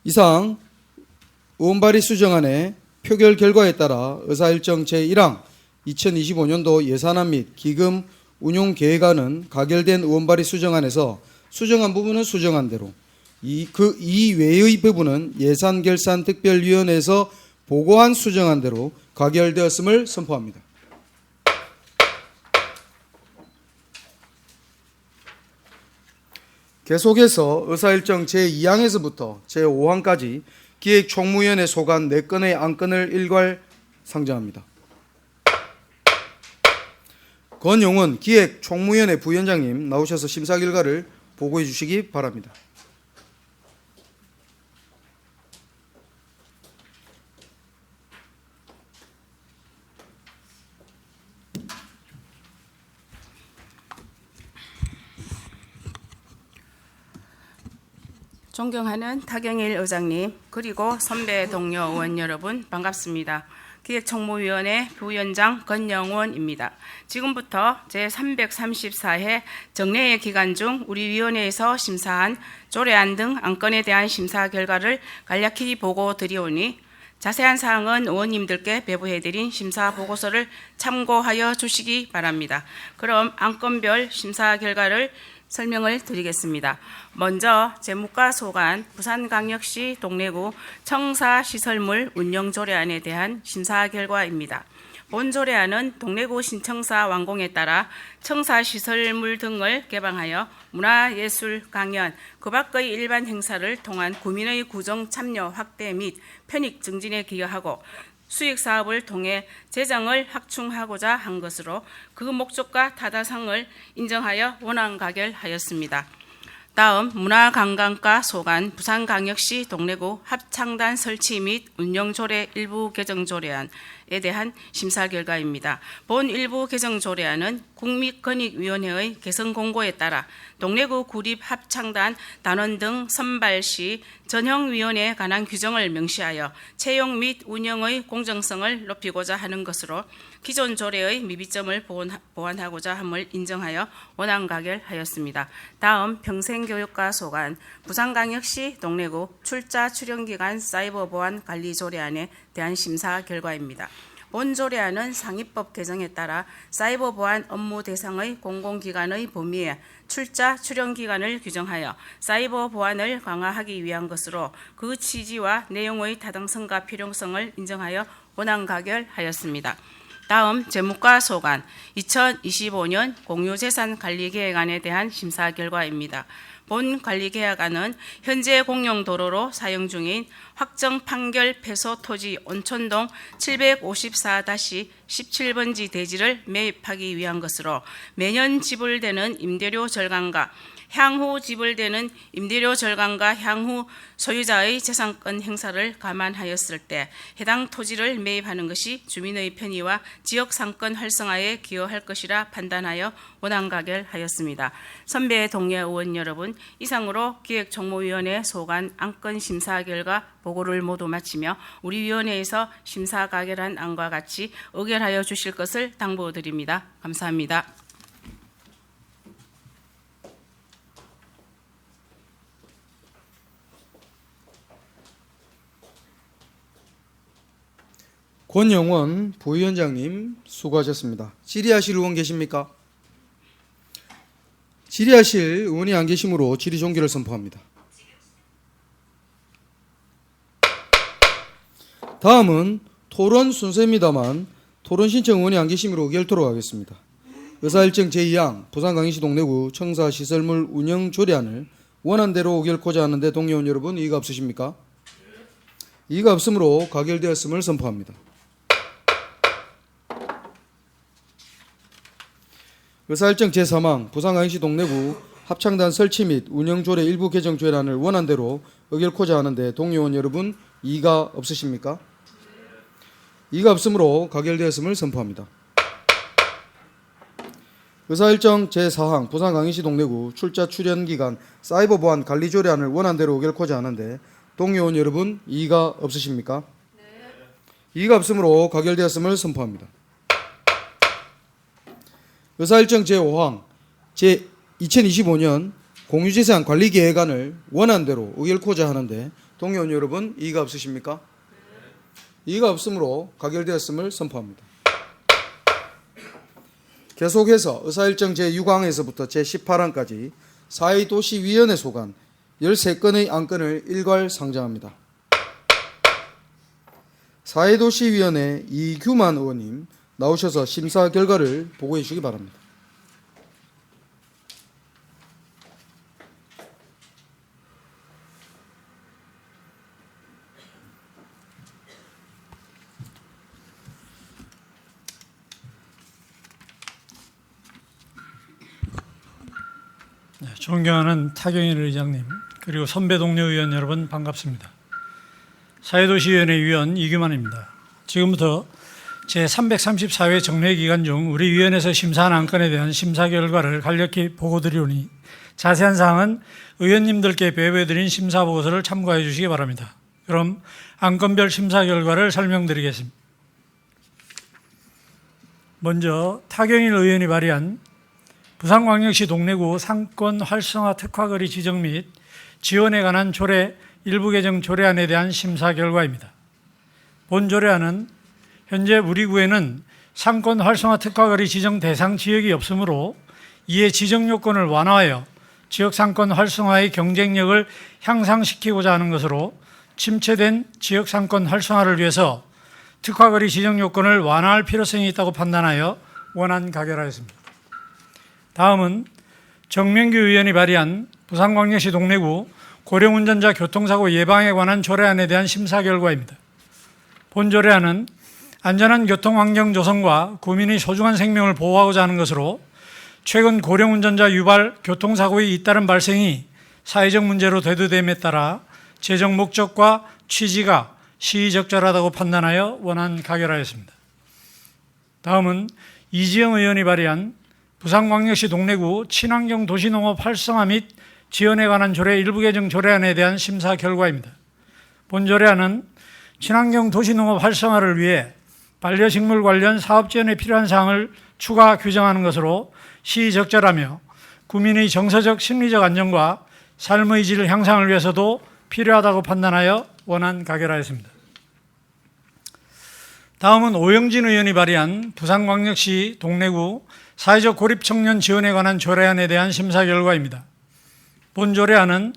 이상 의원 발의 수정안의 표결 결과에 따라 의사일정 제1항 2025년도 예산안 및 기금 운용 계획안은 가결된 의원 발의 수정안에서 수정한 부분은 수정한 대로 이 외의 부분은 예산결산특별위원회에서 보고한 수정한 대로 가결되었음을 선포합니다. 계속해서 의사일정 제2항에서부터 제5항까지 기획총무위원회 소관 4건의 안건을 일괄 상정합니다. 권용은 기획총무위원회 부위원장님 나오셔서 심사 결과를 보고해 주시기 바랍니다. 존경하는 타경일 의장님, 그리고 선배 동료 의원 여러분, 반갑습니다. 기획총무위원회 부위원장 권영원입니다. 지금부터 제334회 정례회 기간 중 우리 위원회에서 심사한 조례안 등 안건에 대한 심사 결과를 간략히 보고 드리오니 자세한 사항은 의원님들께 배부해드린 심사 보고서를 참고하여 주시기 바랍니다. 그럼 안건별 심사 결과를 설명을 드리겠습니다. 먼저 재무과 소관 부산광역시 동래구 청사시설물 운영조례안에 대한 심사 결과입니다. 본 조례안은 동래구 신청사 완공에 따라 청사시설물 등을 개방하여 문화예술 강연, 그 밖의 일반 행사를 통한 구민의 구정 참여 확대 및 편익 증진에 기여하고 수익 사업을 통해 재정을 확충하고자 한 것으로 그 목적과 타다성을 인정하여 원안 가결하였습니다. 다음 문화관광과 소관 부산광역시 동래구 합창단 설치 및 운영조례 일부 개정조례안에 대한 심사 결과입니다. 본 일부 개정조례안은 국민권익위원회의 개선 공고에 따라 동래구 구립합창단 단원 등 선발 시 전형위원회에 관한 규정을 명시하여 채용 및 운영의 공정성을 높이고자 하는 것으로 기존 조례의 미비점을 보완하고자 함을 인정하여 원안 가결하였습니다. 다음 평생교육과 소관 부산광역시 동래구 출자 출연기간 사이버 보안 관리 조례안에 대한 심사 결과입니다. 본 조례안은 상위법 개정에 따라 사이버 보안 업무 대상의 공공기관의 범위에 출자 출연 기간을 규정하여 사이버 보안을 강화하기 위한 것으로 그 취지와 내용의 타당성과 필요성을 인정하여 원안 가결하였습니다. 다음 재무과 소관 2025년 공유재산관리계획안에 대한 심사 결과입니다. 본 관리계획안은 현재 공용도로로 사용 중인 확정 판결 폐소 토지 온천동 754-17번지 대지를 매입하기 위한 것으로 매년 지불되는 임대료 절감과 향후 지불되는 임대료 절감과 향후 소유자의 재산권 행사를 감안하였을 때 해당 토지를 매입하는 것이 주민의 편의와 지역 상권 활성화에 기여할 것이라 판단하여 원안 가결하였습니다. 선배 동료 의원 여러분, 이상으로 기획총무위원회 소관 안건 심사 결과 보고를 모두 마치며 우리 위원회에서 심사 가결한 안과 같이 의결하여 주실 것을 당부드립니다. 감사합니다. 권영원 부위원장님 수고하셨습니다. 질의하실 의원 계십니까? 질의하실 의원이 안 계시므로 질의 종결을 선포합니다. 다음은 토론 순서입니다만 토론 신청 의원이 안 계시므로 의결토록 하겠습니다. 의사일정 제2항 부산광역시 동래구 청사시설물 운영조례안을 원안대로 의결코자 하는데 동료원 여러분 이의가 없으십니까? 이의가 없으므로 가결되었음을 선포합니다. 의사일정 제3항 부산광역시 동래구 합창단 설치 및 운영조례 일부 개정 조례안을 원안대로 의결코자 하는데 동료원 여러분 이의가 없으십니까? 이의가 없으므로 가결되었음을 선포합니다. 의사일정 제4항 부산광역시 동래구 출자 출연기간 사이버 보안 관리 조례안을 원안대로 의결코자 하는데 동료원 여러분 이의가 없으십니까? 이의가 없으므로 가결되었음을 선포합니다. 의사일정 제5항 제2025년 공유재산 관리계획안을 원안대로 의결코자 하는데 동료원 여러분 이의가 없으십니까? 이의가 없으므로 가결되었음을 선포합니다. 계속해서 의사일정 제6항에서부터 제18항까지 사회도시위원회 소관 13건의 안건을 일괄 상정합니다. 사회도시위원회 이규만 의원님 나오셔서 심사 결과를 보고해 주시기 바랍니다. 네, 존경하는 타경일 의장님 그리고 선배 동료 의원 여러분 반갑습니다. 사회도시위원회 위원 이규만입니다. 지금부터 제334회 정례 기간 중 우리 위원회에서 심사한 안건에 대한 심사 결과를 간략히 보고드리오니 자세한 사항은 의원님들께 배부해드린 심사보고서를 참고해 주시기 바랍니다. 그럼 안건별 심사 결과를 설명드리겠습니다. 먼저 타경일 의원이 발의한 부산광역시 동래구 상권 활성화 특화거리 지정 및 지원에 관한 조례 일부 개정 조례안에 대한 심사 결과입니다. 본 조례안은 현재 우리 구에는 상권 활성화 특화거리 지정 대상 지역이 없으므로 이에 지정 요건을 완화하여 지역 상권 활성화의 경쟁력을 향상시키고자 하는 것으로 침체된 지역 상권 활성화를 위해서 특화거리 지정 요건을 완화할 필요성이 있다고 판단하여 원안 가결하였습니다. 다음은 정명규 의원이 발의한 부산광역시 동래구 고령운전자 교통사고 예방에 관한 조례안에 대한 심사 결과입니다. 본 조례안은 안전한 교통환경 조성과 국민의 소중한 생명을 보호하고자 하는 것으로 최근 고령운전자 유발 교통사고의 잇따른 발생이 사회적 문제로 대두됨에 따라 제정 목적과 취지가 시의적절하다고 판단하여 원안 가결하였습니다. 다음은 이지영 의원이 발의한 부산광역시 동래구 친환경 도시농업 활성화 및 지원에 관한 조례 일부 개정 조례안에 대한 심사 결과입니다. 본 조례안은 친환경 도시농업 활성화를 위해 반려식물 관련 사업 지원에 필요한 사항을 추가 규정하는 것으로 시의적절하며 국민의 정서적 심리적 안정과 삶의 질 향상을 위해서도 필요하다고 판단하여 원안 가결하였습니다. 다음은 오영진 의원이 발의한 부산광역시 동래구 사회적 고립 청년 지원에 관한 조례안에 대한 심사 결과입니다. 본 조례안은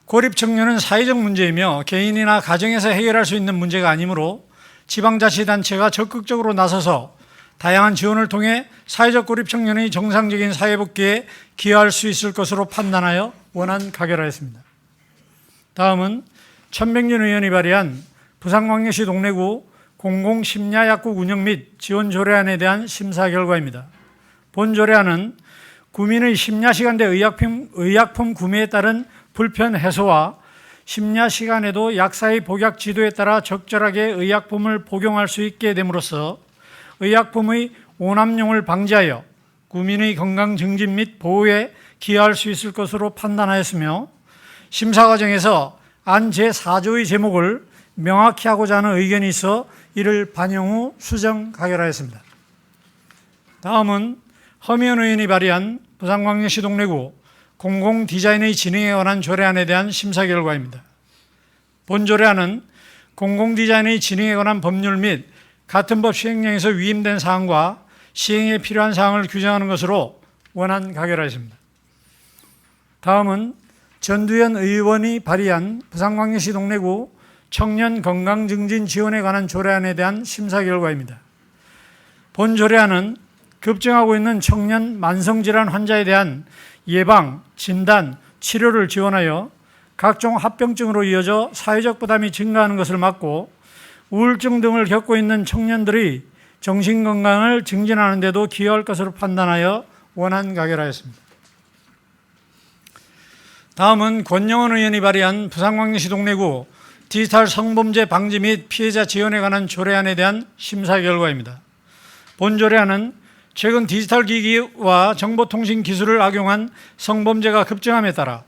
고립 청년은 사회적 문제이며 개인이나 가정에서 해결할 수 있는 문제가 아니므로 지방자치단체가 적극적으로 나서서 다양한 지원을 통해 사회적 고립 청년의 정상적인 사회복귀에 기여할 수 있을 것으로 판단하여 원안 가결하였습니다. 다음은 천백년 의원이 발의한 부산광역시 동래구 공공심야약국 운영 및 지원 조례안에 대한 심사 결과입니다. 본 조례안은 구민의 심야시간대 의약품 구매에 따른 불편 해소와 심야시간에도 약사의 복약 지도에 따라 적절하게 의약품을 복용할 수 있게 됨으로써 의약품의 오남용을 방지하여 구민의 건강 증진 및 보호에 기여할 수 있을 것으로 판단하였으며 심사 과정에서 안 제4조의 제목을 명확히 하고자 하는 의견이 있어 이를 반영 후 수정 가결하였습니다. 다음은 허미연 의원이 발의한 부산광역시 동래구 공공디자인의 진행에 관한 조례안에 대한 심사 결과입니다. 본 조례안은 공공디자인의 진행에 관한 법률 및 같은 법 시행령에서 위임된 사항과 시행에 필요한 사항을 규정하는 것으로 원안 가결하였습니다. 다음은 전두현 의원이 발의한 부산광역시 동래구 청년 건강 증진 지원에 관한 조례안에 대한 심사 결과입니다. 본 조례안은 급증하고 있는 청년 만성질환 환자에 대한 예방, 진단, 치료를 지원하여 각종 합병증으로 이어져 사회적 부담이 증가하는 것을 막고 우울증 등을 겪고 있는 청년들의 정신건강을 증진하는 데도 기여할 것으로 판단하여 원안 가결하였습니다. 다음은 권영원 의원이 발의한 부산광역시 동래구 디지털 성범죄 방지 및 피해자 지원에 관한 조례안에 대한 심사 결과입니다. 본 조례안은 최근 디지털 기기와 정보통신 기술을 악용한 성범죄가 급증함에 따라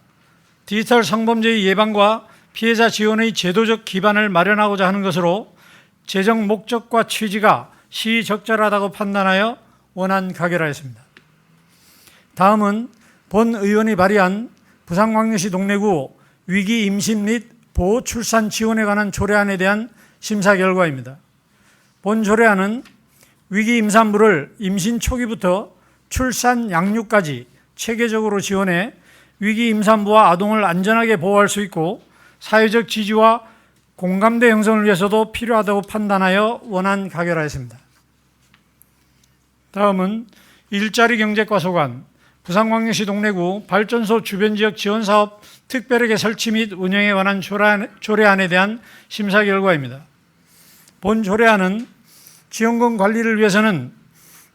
디지털 성범죄의 예방과 피해자 지원의 제도적 기반을 마련하고자 하는 것으로 제정 목적과 취지가 시적절하다고 판단하여 원안 가결하였습니다. 다음은 본 의원이 발의한 부산광역시 동래구 위기 임신 및 보호 출산 지원에 관한 조례안에 대한 심사 결과입니다. 본 조례안은 위기 임산부를 임신 초기부터 출산 양육까지 체계적으로 지원해 위기 임산부와 아동을 안전하게 보호할 수 있고 사회적 지지와 공감대 형성을 위해서도 필요하다고 판단하여 원안 가결하였습니다. 다음은 일자리 경제과 소관 부산광역시 동래구 발전소 주변지역 지원사업 특별회계 설치 및 운영에 관한 조례안에 대한 심사 결과입니다. 본 조례안은 지원금 관리를 위해서는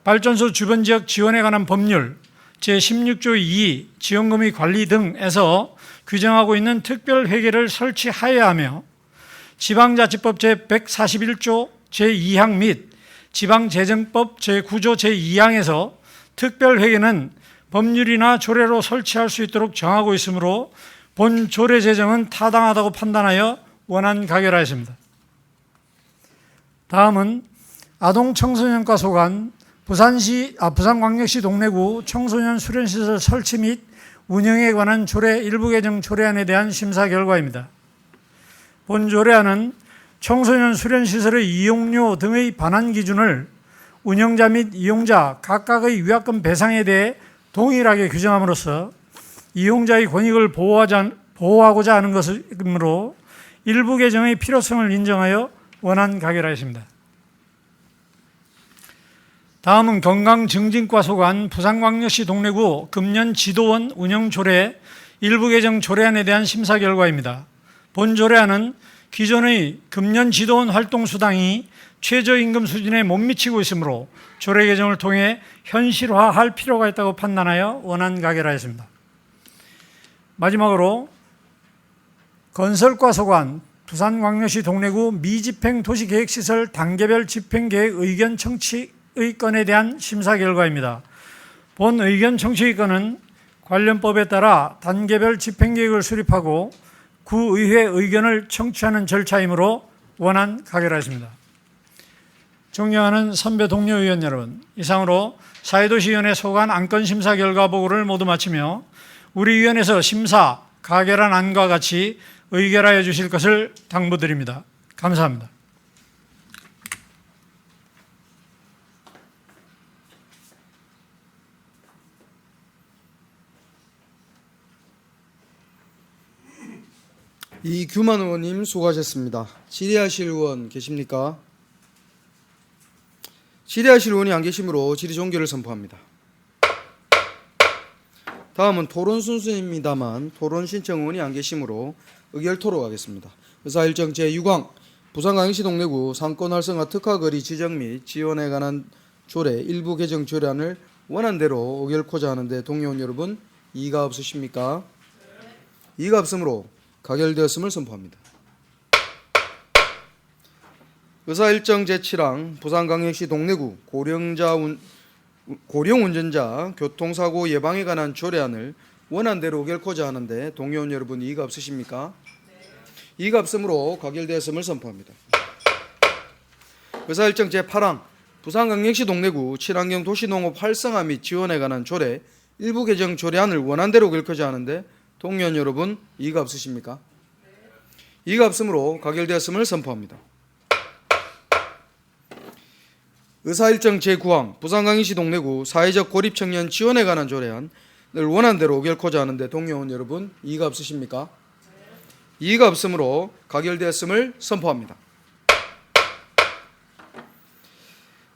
발전소 주변지역 지원에 관한 법률 제16조 2 지원금의 관리 등에서 규정하고 있는 특별회계를 설치하여야 하며 지방자치법 제141조 제2항 및 지방재정법 제9조 제2항에서 특별회계는 법률이나 조례로 설치할 수 있도록 정하고 있으므로 본 조례 제정은 타당하다고 판단하여 원안 가결하였습니다. 다음은 아동청소년과 소관 부산광역시 동래구 청소년 수련시설 설치 및 운영에 관한 조례 일부 개정 조례안에 대한 심사 결과입니다. 본 조례안은 청소년 수련시설의 이용료 등의 반환 기준을 운영자 및 이용자 각각의 위약금 배상에 대해 동일하게 규정함으로써 이용자의 권익을 보호하고자 하는 것이므로 일부 개정의 필요성을 인정하여 원안 가결하였습니다. 다음은 건강증진과 소관 부산광역시 동래구 금년 지도원 운영조례 일부 개정 조례안에 대한 심사 결과입니다. 본 조례안은 기존의 금년 지도원 활동수당이 최저임금 수준에 못 미치고 있으므로 조례 개정을 통해 현실화할 필요가 있다고 판단하여 원안 가결하였습니다. 마지막으로 건설과 소관 부산광역시 동래구 미집행 도시계획시설 단계별 집행계획 의견 청취의 건에 대한 심사 결과입니다. 본 의견 청취의 건은 관련법에 따라 단계별 집행계획을 수립하고 구의회 의견을 청취하는 절차이므로 원안 가결하였습니다. 존경하는 선배 동료 의원 여러분, 이상으로 사회도시위원회 소관 안건 심사 결과 보고를 모두 마치며 우리 위원회에서 심사, 가결한 안과 같이 의결하여 주실 것을 당부드립니다. 감사합니다. 이규만 의원님 수고하셨습니다. 질의하실 의원 계십니까? 질의하실 의원이 안 계시므로 질의 종결을 선포합니다. 다음은 토론 순서입니다만 토론 신청 의원이 안 계시므로 의결토로 가겠습니다. 의사일정 제6항 부산광역시 동래구 상권 활성화 특화거리 지정 및 지원에 관한 조례 일부 개정 조례안을 원안대로 의결코자 하는데 동의원 여러분 이의가 없으십니까? 이의가 없으므로 가결되었음을 선포합니다. 의사일정 제7항 부산광역시 동래구 고령 운전자 교통사고 예방에 관한 조례안을 원안대로 의결코자 하는데 동의원 여러분 이의가 없으십니까? 이의가 없으므로 가결되었음을 선포합니다. 의사일정 제8항 부산광역시 동래구 친환경 도시농업 활성화 및 지원에 관한 조례 일부 개정 조례안을 원안대로 의결코자 하는데 동의원 여러분 이의가 없으십니까? 이의가 없으므로 가결되었음을 선포합니다. 의사일정 제9항 부산광역시 동래구 사회적 고립청년 지원에 관한 조례안을 원안대로 의결코자 하는데 동의원 여러분 이의가 없으십니까? 이의가 없으므로 가결되었음을 선포합니다.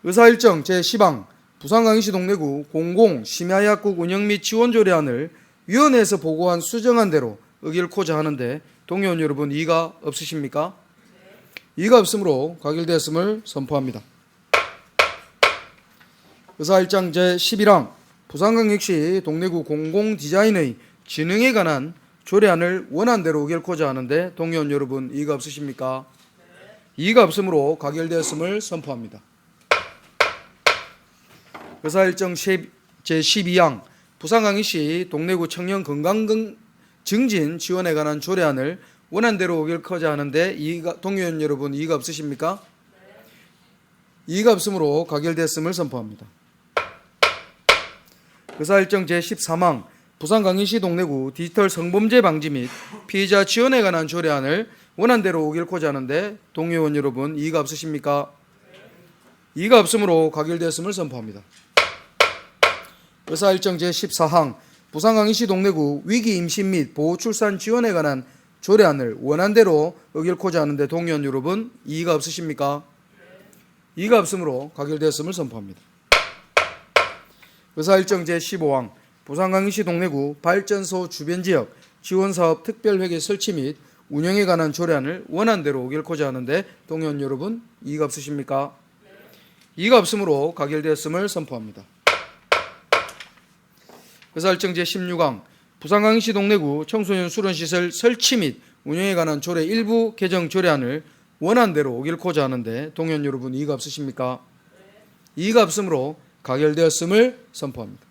의사일정 제10항 부산광역시 동래구 공공심야약국 운영 및 지원 조례안을 위원회에서 보고한 수정안 대로 의결코자 하는데 동의원 여러분 이의가 없으십니까? 이의가 없으므로 가결되었음을 선포합니다. 의사일정 제11항 부산광역시 동래구 공공디자인의 진흥에 관한 조례안을 원안대로 의결코자 하는데 동의원 여러분 이의가 없으십니까? 이의가 없으므로 가결되었음을 선포합니다. 의사일정 제12항 부산광역시 동래구 청년 건강 증진 지원에 관한 조례안을 원안대로 의결코자 하는데 동의원 여러분 이의가 없으십니까? 이의가 없으므로 가결되었음을 선포합니다. 의사일정 제13항 부산광역시 동래구 디지털 성범죄 방지 및 피해자 지원에 관한 조례안을 원안대로 의결코자 하는데 동의원 여러분 이의가 없으십니까? 이의가 없으므로 가결되었음을 선포합니다. 의사일정 제14항 부산광역시 동래구 위기 임신 및 보호 출산 지원에 관한 조례안을 원안대로 의결코자 하는데 동의원 여러분 이의가 없으십니까? 이의가 없으므로 가결되었음을 선포합니다. 의사일정 제15항 부산광역시 동래구 발전소 주변지역 지원사업 특별회계 설치 및 운영에 관한 조례안을 원안대로 의결코자 하는데 동의원 여러분 이의가 없으십니까? 이의가 없으므로 가결되었음을 선포합니다. 의사일정 제16항 부산광역시 동래구 청소년 수련시설 설치 및 운영에 관한 조례 일부 개정 조례안을 원안대로 의결코자 하는데 동의원 여러분 이의가 없으십니까? 이의가 없으므로 가결되었음을 선포합니다.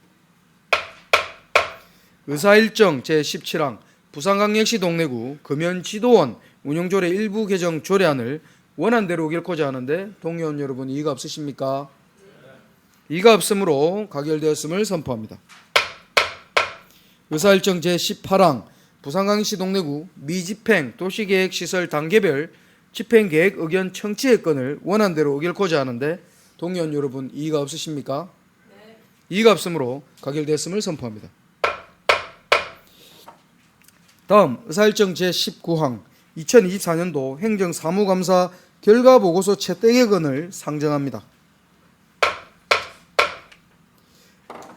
의사일정 제17항 부산광역시 동래구 금연지도원 운영조례 일부 개정 조례안을 원안대로 의결코자 하는데 동의원 여러분 이의가 없으십니까? 이의가 없으므로 가결되었음을 선포합니다. 의사일정 제18항 부산광역시 동래구 미집행 도시계획시설 단계별 집행계획 의견 청취의 건을 원안대로 의결코자 하는데 동의원 여러분 이의가 없으십니까? 이의가 없으므로 가결되었음을 선포합니다. 다음 의사일정 제19항 2024년도 행정사무감사 결과보고서 채택의 건을 상정합니다.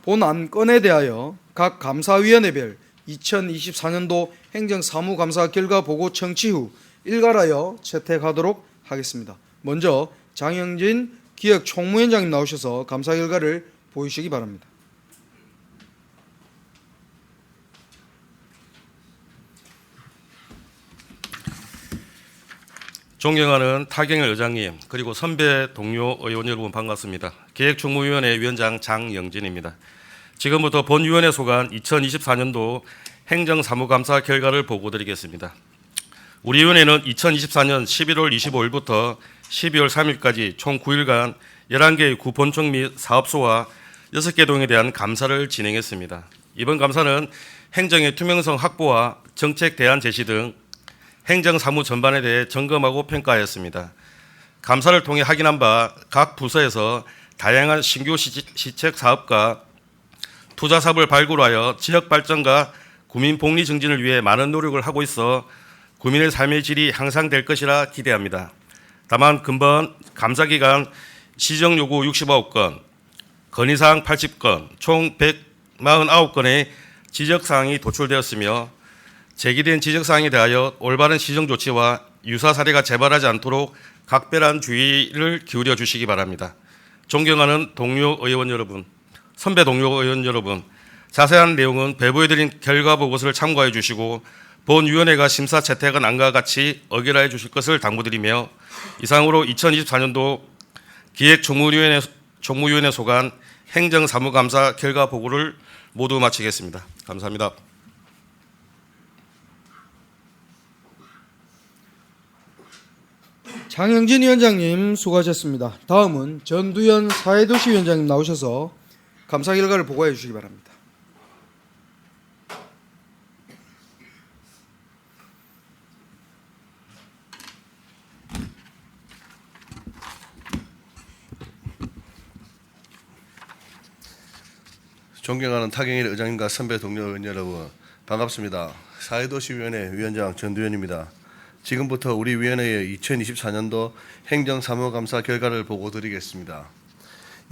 본 안건에 대하여 각 감사위원회별 2024년도 행정사무감사 결과보고 청취 후 일괄하여 채택하도록 하겠습니다. 먼저 장영진 기획총무위원장님 나오셔서 감사 결과를 보이시기 바랍니다. 존경하는 타경일 의장님 그리고 선배 동료 의원 여러분 반갑습니다. 기획총무위원회 위원장 장영진입니다. 지금부터 본위원회 소관 2024년도 행정사무감사 결과를 보고드리겠습니다. 우리 위원회는 2024년 11월 25일부터 12월 3일까지 총 9일간 11개의 구본청 및 사업소와 6개 동에 대한 감사를 진행했습니다. 이번 감사는 행정의 투명성 확보와 정책 대안 제시 등 행정사무 전반에 대해 점검하고 평가하였습니다. 감사를 통해 확인한 바 각 부서에서 다양한 신규 시책 사업과 투자 사업을 발굴하여 지역 발전과 구민 복리 증진을 위해 많은 노력을 하고 있어 구민의 삶의 질이 향상될 것이라 기대합니다. 다만 근본 감사 기간 시정 요구 69건, 건의사항 80건, 총 149건의 지적사항이 도출되었으며 제기된 지적사항에 대하여 올바른 시정 조치와 유사 사례가 재발하지 않도록 각별한 주의를 기울여 주시기 바랍니다. 존경하는 동료 의원 여러분, 선배 동료 의원 여러분, 자세한 내용은 배부해드린 결과 보고서를 참고해 주시고 본위원회가 심사 채택한 안과 같이 의결하여 주실 것을 당부드리며 이상으로 2024년도 기획총무위원회 소관 행정사무감사 결과 보고를 모두 마치겠습니다. 감사합니다. 장영진 위원장님 수고하셨습니다. 다음은 전두현 사회도시위원장님 나오셔서 감사 결과를 보고해 주시기 바랍니다. 존경하는 타경일 의장님과 선배 동료 의원 여러분 반갑습니다. 사회도시위원회 위원장 전두현입니다. 지금부터 우리 위원회의 2024년도 행정사무감사 결과를 보고드리겠습니다.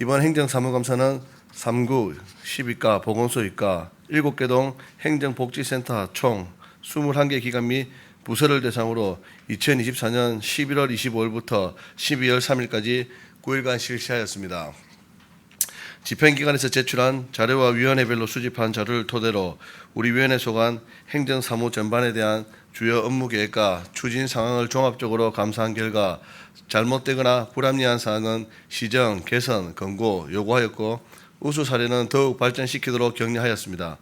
이번 행정사무감사는 3구 12가 보건소이과 7개 동 행정복지센터 총 21개 기관 및 부서를 대상으로 2024년 11월 25일부터 12월 3일까지 9일간 실시하였습니다. 집행기관에서 제출한 자료와 위원회별로 수집한 자료를 토대로 우리 위원회 소관 행정사무 전반에 대한 주요 업무 계획과 추진 상황을 종합적으로 감사한 결과 잘못되거나 불합리한 사항은 시정, 개선, 권고, 요구하였고 우수 사례는 더욱 발전시키도록 격려하였습니다.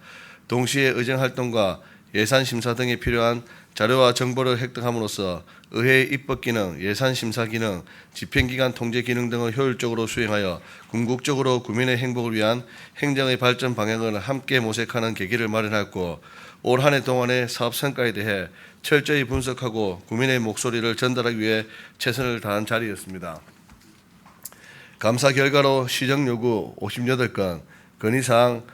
동시에 의정활동과 예산심사 등에 필요한 자료와 정보를 획득함으로써 의회 입법 기능, 예산심사 기능, 집행기관 통제 기능 등을 효율적으로 수행하여 궁극적으로 국민의 행복을 위한 행정의 발전 방향을 함께 모색하는 계기를 마련하였고 올 한 해 동안의 사업 성과에 대해 철저히 분석하고 국민의 목소리를 전달하기 위해 최선을 다한 자리였습니다. 감사 결과로 시정 요구 58건, 건의사항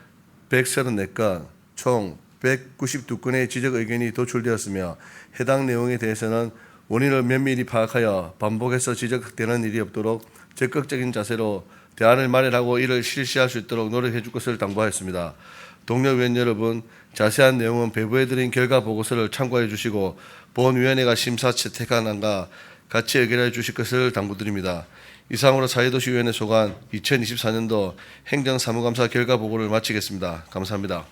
134건, 총 192건의 지적 의견이 도출되었으며 해당 내용에 대해서는 원인을 면밀히 파악하여 반복해서 지적되는 일이 없도록 적극적인 자세로 대안을 마련하고 이를 실시할 수 있도록 노력해 줄 것을 당부하였습니다. 동료 위원 여러분, 자세한 내용은 배부해드린 결과 보고서를 참고해 주시고 본위원회가 심사 채택한 안과 같이 의결해 주실 것을 당부드립니다. 이상으로 사회도시위원회 소관 2024년도 행정사무감사 결과 보고를 마치겠습니다. 감사합니다.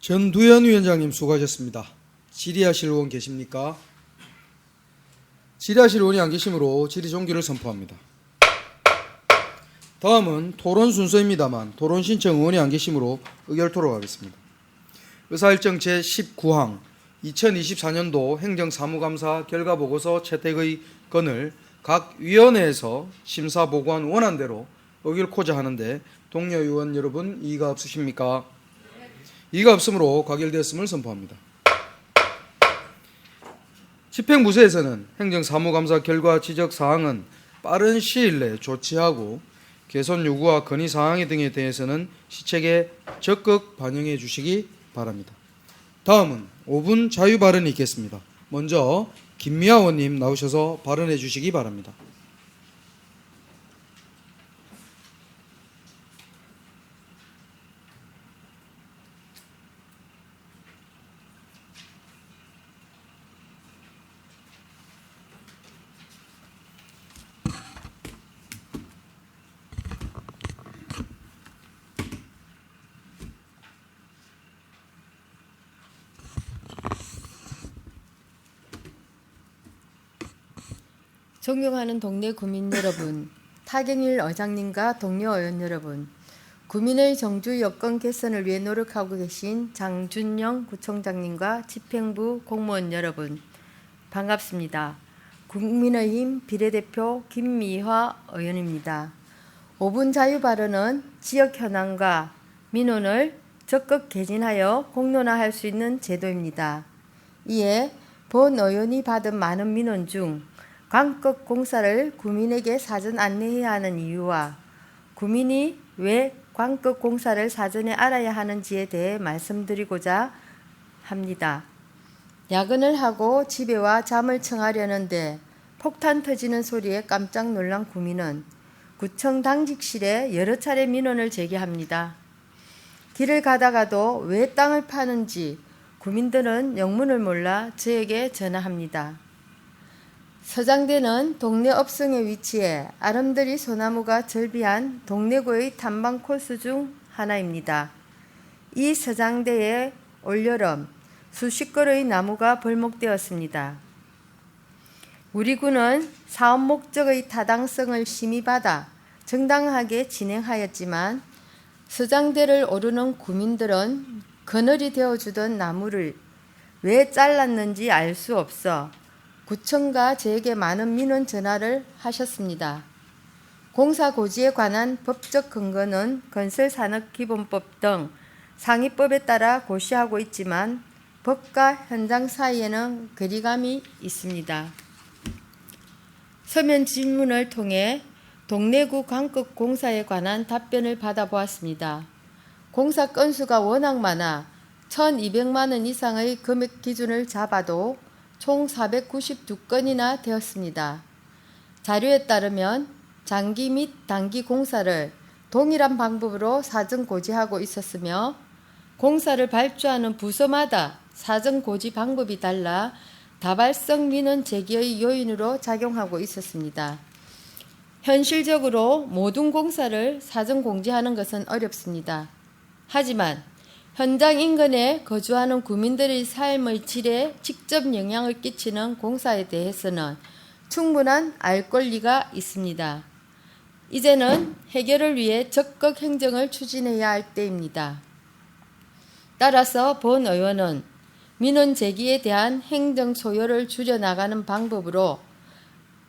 전두현 위원장님 수고하셨습니다. 질의하실 의원 계십니까? 질의하실 의원이 안 계시므로 질의 종기를 선포합니다. 다음은 토론 순서입니다만 토론 신청 의원이 안 계시므로 의결토록 하겠습니다. 의사일정 제19항 2024년도 행정사무감사 결과보고서 채택의 건을 각 위원회에서 심사보고한 원안대로 의결코자 하는데 동료 의원 여러분 이의가 없으십니까? 이의가 없으므로 가결되었음을 선포합니다. 집행부서에서는 행정사무감사 결과 지적사항은 빠른 시일 내에 조치하고 개선 요구와 건의 사항 등에 대해서는 시책에 적극 반영해 주시기 바랍니다. 다음은 5분 자유 발언이 있겠습니다. 먼저 김미아 의원님 나오셔서 발언해 주시기 바랍니다. 존경하는 동네 구민 여러분, 타경일 의장님과 동료 의원 여러분, 구민의 정주 여건 개선을 위해 노력하고 계신 장준영 구청장님과 집행부 공무원 여러분, 반갑습니다. 국민의힘 비례대표 김미화 의원입니다. 5분 자유 발언은 지역 현안과 민원을 적극 개진하여 공론화할 수 있는 제도입니다. 이에 본 의원이 받은 많은 민원 중 광급 공사를 구민에게 사전 안내해야 하는 이유와 구민이 왜 광급 공사를 사전에 알아야 하는지에 대해 말씀드리고자 합니다. 야근을 하고 집에 와 잠을 청하려는데 폭탄 터지는 소리에 깜짝 놀란 구민은 구청 당직실에 여러 차례 민원을 제기합니다. 길을 가다가도 왜 땅을 파는지 구민들은 영문을 몰라 저에게 전화합니다. 서장대는 동네 업성에 위치해 아름드리 소나무가 절비한 동래구의 탐방 코스 중 하나입니다. 이 서장대에 올여름 수십 그루의 나무가 벌목되었습니다. 우리 구는 사업 목적의 타당성을 심의받아 정당하게 진행하였지만 서장대를 오르는 구민들은 그늘이 되어주던 나무를 왜 잘랐는지 알 수 없어 구청과 저에게 많은 민원 전화를 하셨습니다. 공사 고지에 관한 법적 근거는 건설산업기본법 등 상위법에 따라 고시하고 있지만 법과 현장 사이에는 괴리감이 있습니다. 서면 질문을 통해 동래구 광급 공사에 관한 답변을 받아보았습니다. 공사 건수가 워낙 많아 1,200만 원 이상의 금액 기준을 잡아도 총 492건이나 되었습니다. 자료에 따르면 장기 및 단기 공사를 동일한 방법으로 사전 고지하고 있었으며 공사를 발주하는 부서마다 사전 고지 방법이 달라 다발성 민원 제기의 요인으로 작용하고 있었습니다. 현실적으로 모든 공사를 사전 공지하는 것은 어렵습니다. 하지만 현장 인근에 거주하는 구민들의 삶의 질에 직접 영향을 끼치는 공사에 대해서는 충분한 알 권리가 있습니다. 이제는 해결을 위해 적극 행정을 추진해야 할 때입니다. 따라서 본 의원은 민원 제기에 대한 행정 소요를 줄여나가는 방법으로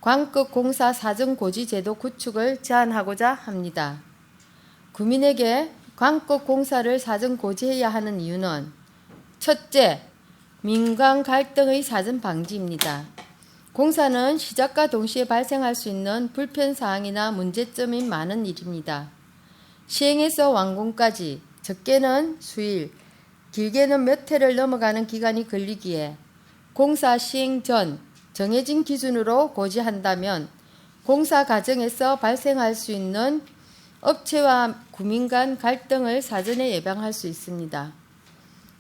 광급 공사 사전 고지 제도 구축을 제안하고자 합니다. 구민에게 광급 공사를 사전 고지해야 하는 이유는 첫째, 민관 갈등의 사전 방지입니다. 공사는 시작과 동시에 발생할 수 있는 불편사항이나 문제점이 많은 일입니다. 시행에서 완공까지 적게는 수일, 길게는 몇 해를 넘어가는 기간이 걸리기에 공사 시행 전 정해진 기준으로 고지한다면 공사 과정에서 발생할 수 있는 업체와 구민 간 갈등을 사전에 예방할 수 있습니다.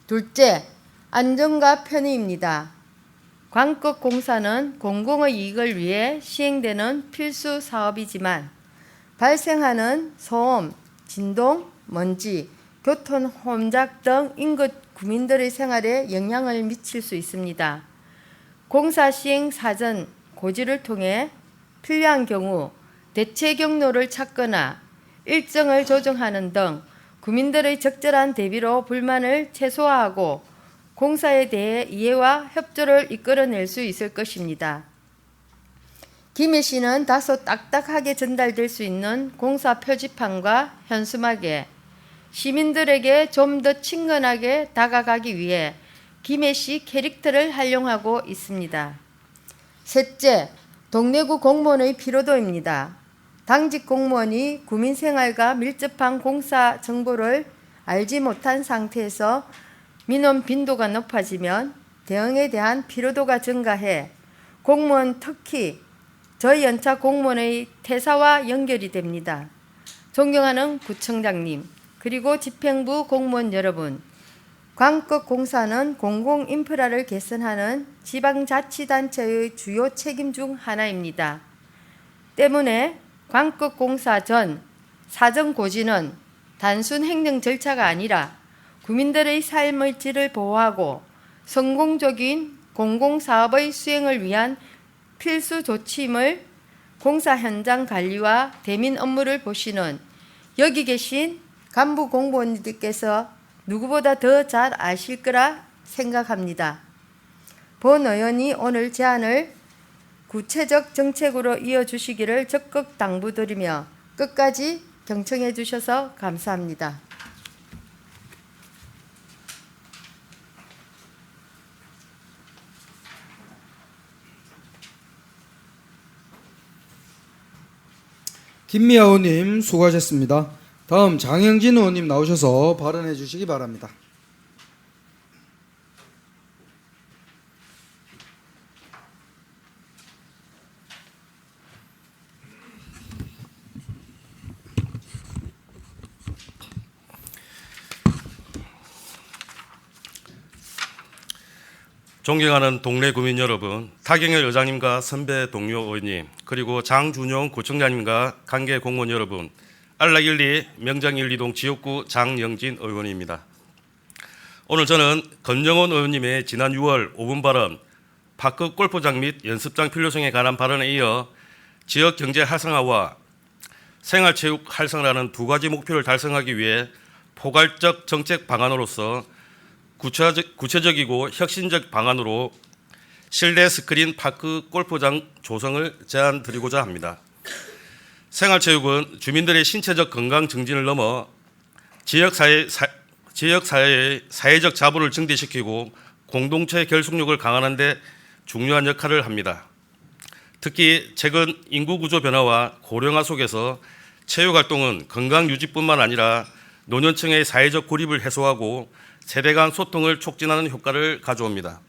둘째, 안전과 편의입니다. 광급 공사는 공공의 이익을 위해 시행되는 필수 사업이지만 발생하는 소음, 진동, 먼지, 교통 혼잡 등 인근 구민들의 생활에 영향을 미칠 수 있습니다. 공사 시행 사전 고지를 통해 필요한 경우 대체 경로를 찾거나 일정을 조정하는 등 구민들의 적절한 대비로 불만을 최소화하고 공사에 대해 이해와 협조를 이끌어낼 수 있을 것입니다. 김해 씨는 다소 딱딱하게 전달될 수 있는 공사 표지판과 현수막에 시민들에게 좀 더 친근하게 다가가기 위해 김해 씨 캐릭터를 활용하고 있습니다. 셋째, 동래구 공무원의 피로도입니다. 당직 공무원이 구민 생활과 밀접한 공사 정보를 알지 못한 상태에서 민원 빈도가 높아지면 대응에 대한 피로도가 증가해 공무원, 특히 저희 연차 공무원의 퇴사와 연결이 됩니다. 존경하는 구청장님, 그리고 집행부 공무원 여러분, 광급 공사는 공공인프라를 개선하는 지방자치단체의 주요 책임 중 하나입니다. 때문에 광급 공사 전 사전 고지는 단순 행정 절차가 아니라 구민들의 삶의 질을 보호하고 성공적인 공공사업의 수행을 위한 필수 조치임을 공사 현장 관리와 대민 업무를 보시는 여기 계신 간부 공무원님들께서 누구보다 더 잘 아실 거라 생각합니다. 본 의원이 오늘 제안을 구체적 정책으로 이어주시기를 적극 당부드리며 끝까지 경청해 주셔서 감사합니다. 김미아 의원님 수고하셨습니다. 다음 장영진 의원님 나오셔서 발언해 주시기 바랍니다. 존경하는 동네 구민 여러분, 타경열 의장님과 선배 동료 의원님, 그리고 장준용 구청장님과 관계 공무원 여러분, 알락일리 명장 1, 2동 지역구 장영진 의원입니다. 오늘 저는 건정원 의원님의 지난 6월 5분 발언, 파크 골프장 및 연습장 필요성에 관한 발언에 이어 지역 경제 활성화와 생활체육 활성화라는 두 가지 목표를 달성하기 위해 포괄적 정책 방안으로서 구체적이고 혁신적 방안으로 실내 스크린 파크 골프장 조성을 제안드리고자 합니다. 생활체육은 주민들의 신체적 건강 증진을 넘어 지역사회의 사회적 자본을 증대시키고 공동체 결속력을 강화하는 데 중요한 역할을 합니다. 특히 최근 인구구조 변화와 고령화 속에서 체육활동은 건강유지뿐만 아니라 노년층의 사회적 고립을 해소하고 세대 간 소통을 촉진하는 효과를 가져옵니다.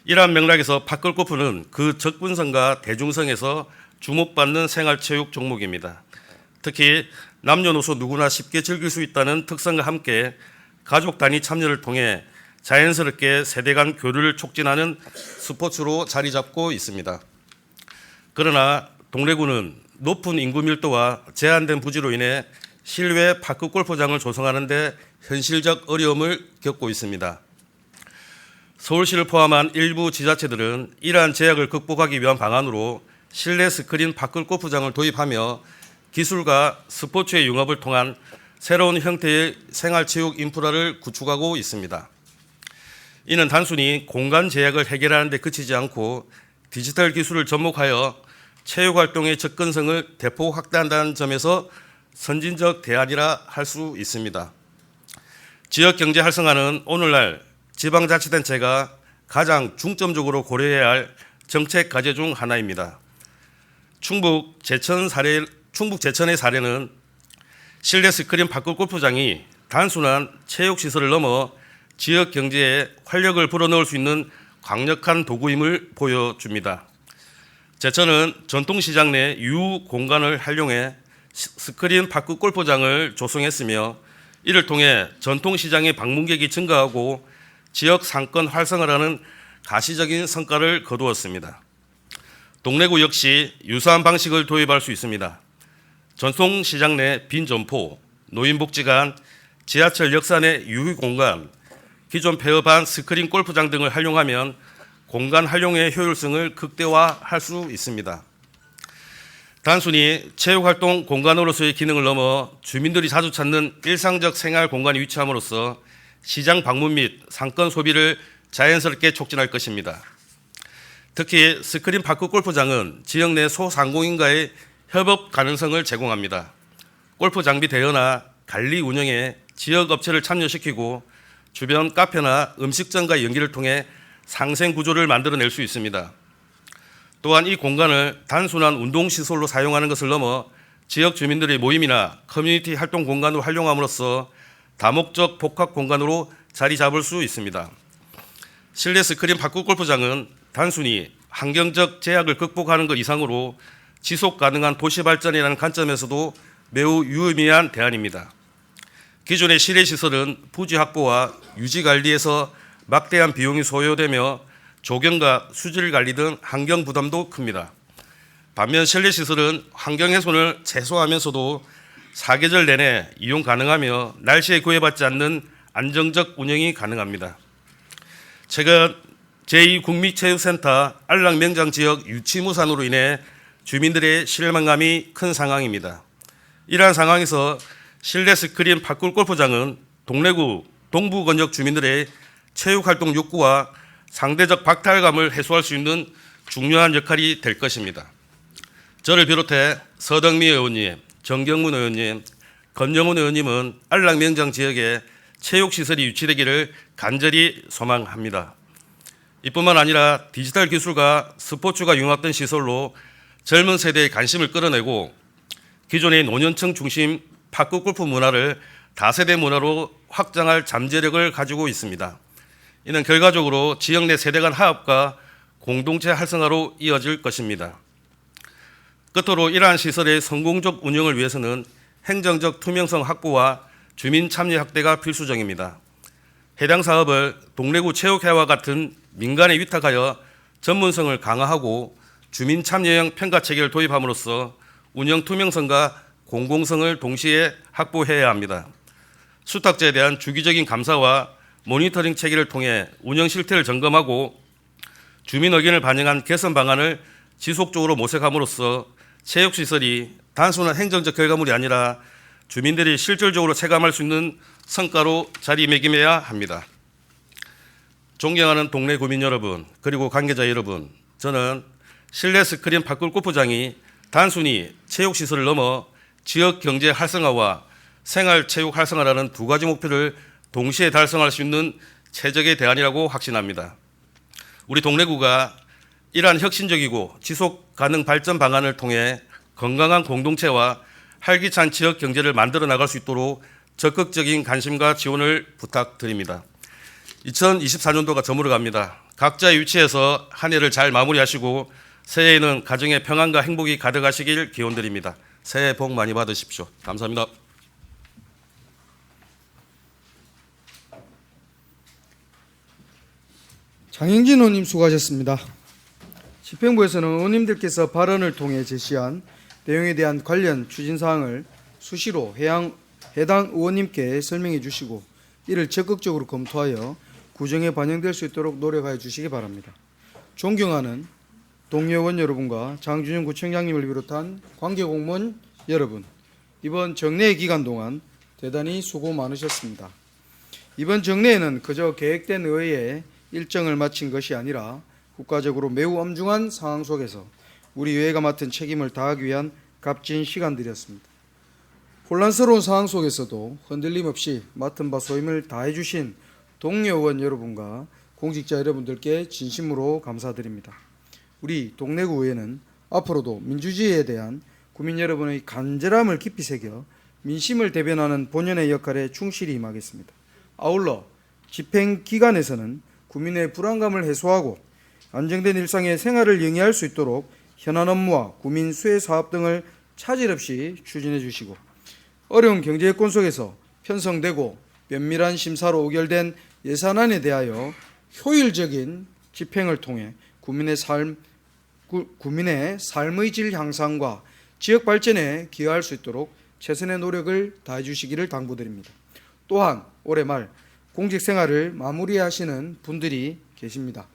이러한 맥락에서 파크골프는 그 접근성과 대중성에서 주목받는 생활체육 종목입니다. 특히 남녀노소 누구나 쉽게 즐길 수 있다는 특성과 함께 가족 단위 참여를 통해 자연스럽게 세대 간 교류를 촉진하는 스포츠로 자리 잡고 있습니다. 그러나 동래구는 높은 인구 밀도와 제한된 부지로 인해 실외 파크 골프장을 조성하는 데 현실적 어려움을 겪고 있습니다. 서울시를 포함한 일부 지자체들은 이러한 제약을 극복하기 위한 방안으로 실내 스크린 파크 골프장을 도입하며 기술과 스포츠의 융합을 통한 새로운 형태의 생활체육 인프라를 구축하고 있습니다. 이는 단순히 공간 제약을 해결하는 데 그치지 않고 디지털 기술을 접목하여 체육활동의 접근성을 대폭 확대한다는 점에서 선진적 대안이라 할 수 있습니다. 지역경제 활성화는 오늘날 지방자치단체가 가장 중점적으로 고려해야 할 정책 과제 중 하나입니다. 충북 제천의 사례는 실내 스크린 파크 골프장이 단순한 체육시설을 넘어 지역 경제에 활력을 불어넣을 수 있는 강력한 도구임을 보여줍니다. 제천은 전통시장 내 유휴 공간을 활용해 스크린 파크 골프장을 조성했으며 이를 통해 전통시장의 방문객이 증가하고 지역 상권 활성화라는 가시적인 성과를 거두었습니다. 동래구 역시 유사한 방식을 도입할 수 있습니다. 전통시장 내 빈 점포, 노인복지관, 지하철 역사 내 유휴 공간, 기존 폐업한 스크린 골프장 등을 활용하면 공간 활용의 효율성을 극대화할 수 있습니다. 단순히 체육활동 공간으로서의 기능을 넘어 주민들이 자주 찾는 일상적 생활 공간이 위치함으로써 시장 방문 및 상권 소비를 자연스럽게 촉진할 것입니다. 특히 스크린 파크 골프장은 지역 내 소상공인과의 협업 가능성을 제공합니다. 골프 장비 대여나 관리 운영에 지역 업체를 참여시키고 주변 카페나 음식점과 연계를 통해 상생 구조를 만들어낼 수 있습니다. 또한 이 공간을 단순한 운동시설로 사용하는 것을 넘어 지역 주민들의 모임이나 커뮤니티 활동 공간으로 활용함으로써 다목적 복합 공간으로 자리 잡을 수 있습니다. 실내 스크린 파크 골프장은 단순히 환경적 제약을 극복하는 것 이상으로 지속 가능한 도시 발전이라는 관점에서도 매우 유의미한 대안입니다. 기존의 실내 시설은 부지 확보와 유지 관리에서 막대한 비용이 소요되며 조경과 수질 관리 등 환경 부담도 큽니다. 반면 실내 시설은 환경 훼손을 최소화하면서도 사계절 내내 이용 가능하며 날씨에 구애받지 않는 안정적 운영이 가능합니다. 최근 제2국민체육센터 안락명장 지역 유치무산으로 인해 주민들의 실망감이 큰 상황입니다. 이러한 상황에서 실내 스크린 파크 골프장은 동래구 동부건역 주민들의 체육활동 욕구와 상대적 박탈감을 해소할 수 있는 중요한 역할이 될 것입니다. 저를 비롯해 서덕미 의원님, 정경문 의원님, 건영훈 의원님은 안락명장 지역에 체육시설이 유치되기를 간절히 소망합니다. 이뿐만 아니라 디지털 기술과 스포츠가 융합된 시설로 젊은 세대의 관심을 끌어내고 기존의 노년층 중심 파크 골프 문화를 다세대 문화로 확장할 잠재력을 가지고 있습니다. 이는 결과적으로 지역 내 세대 간 화합과 공동체 활성화로 이어질 것입니다. 끝으로 이러한 시설의 성공적 운영을 위해서는 행정적 투명성 확보와 주민 참여 확대가 필수적입니다. 해당 사업을 동래구 체육회와 같은 민간에 위탁하여 전문성을 강화하고 주민 참여형 평가 체계를 도입함으로써 운영 투명성과 공공성을 동시에 확보해야 합니다. 수탁자에 대한 주기적인 감사와 모니터링 체계를 통해 운영 실태를 점검하고 주민 의견을 반영한 개선 방안을 지속적으로 모색함으로써 체육시설이 단순한 행정적 결과물이 아니라 주민들이 실질적으로 체감할 수 있는 성과로 자리매김해야 합니다. 존경하는 동네 구민 여러분, 그리고 관계자 여러분, 저는 실내 스크린 파크 골프장이 단순히 체육시설을 넘어 지역 경제 활성화와 생활 체육 활성화라는 두 가지 목표를 동시에 달성할 수 있는 최적의 대안이라고 확신합니다. 우리 동래구가 이러한 혁신적이고 지속 가능 발전 방안을 통해 건강한 공동체와 활기찬 지역 경제를 만들어 나갈 수 있도록 적극적인 관심과 지원을 부탁드립니다. 2024년도가 저물어 갑니다. 각자의 위치에서 한 해를 잘 마무리하시고 새해에는 가정의 평안과 행복이 가득하시길 기원드립니다. 새해 복 많이 받으십시오. 감사합니다. 장영진 의원님 수고하셨습니다. 집행부에서는 의원님들께서 발언을 통해 제시한 내용에 대한 관련 추진사항을 수시로 해당 의원님께 설명해 주시고 이를 적극적으로 검토하여 구정에 반영될 수 있도록 노력하여 주시기 바랍니다. 존경하는 동료 의원 여러분과 장준영 구청장님을 비롯한 관계공무원 여러분, 이번 정례 기간 동안 대단히 수고 많으셨습니다. 이번 정례에는 그저 계획된 의회의 일정을 마친 것이 아니라 국가적으로 매우 엄중한 상황 속에서 우리 의회가 맡은 책임을 다하기 위한 값진 시간들이었습니다. 혼란스러운 상황 속에서도 흔들림 없이 맡은 바 소임을 다해 주신 동료 의원 여러분과 공직자 여러분들께 진심으로 감사드립니다. 우리 동래구 의회는 앞으로도 민주주의에 대한 국민 여러분의 간절함을 깊이 새겨 민심을 대변하는 본연의 역할에 충실히 임하겠습니다. 아울러 집행기관에서는 국민의 불안감을 해소하고 안정된 일상의 생활을 영위할 수 있도록 현안 업무와 국민 수혜 사업 등을 차질 없이 추진해 주시고 어려운 경제 여건 속에서 편성되고 면밀한 심사로 의결된 예산안에 대하여 효율적인 집행을 통해 국민의 삶의 질 향상과 지역 발전에 기여할 수 있도록 최선의 노력을 다해 주시기를 당부드립니다. 또한 올해 말 공직 생활을 마무리하시는 분들이 계십니다.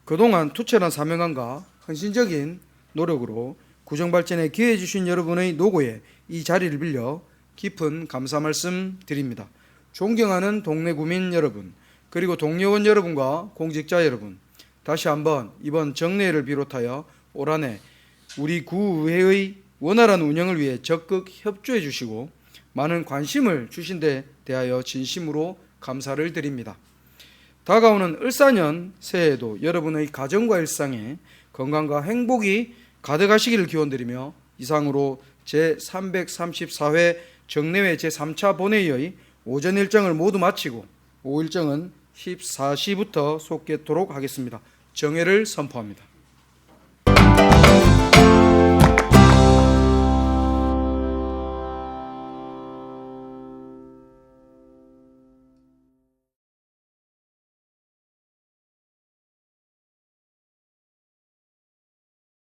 그동안 투철한 사명감과 헌신적인 노력으로 구정발전에 기여해 주신 여러분의 노고에 이 자리를 빌려 깊은 감사 말씀 드립니다. 존경하는 동네 구민 여러분, 그리고 동료원 여러분과 공직자 여러분, 다시 한번 이번 정례회를 비롯하여 올 한해 우리 구의회의 원활한 운영을 위해 적극 협조해 주시고 많은 관심을 주신 데 대하여 진심으로 감사를 드립니다. 다가오는 을사년 새해에도 여러분의 가정과 일상에 건강과 행복이 가득하시기를 기원드리며 이상으로 제334회 정례회 제3차 본회의의 오전 일정을 모두 마치고 오후 일정은 14시부터 속개토록 하겠습니다. 정회를 선포합니다.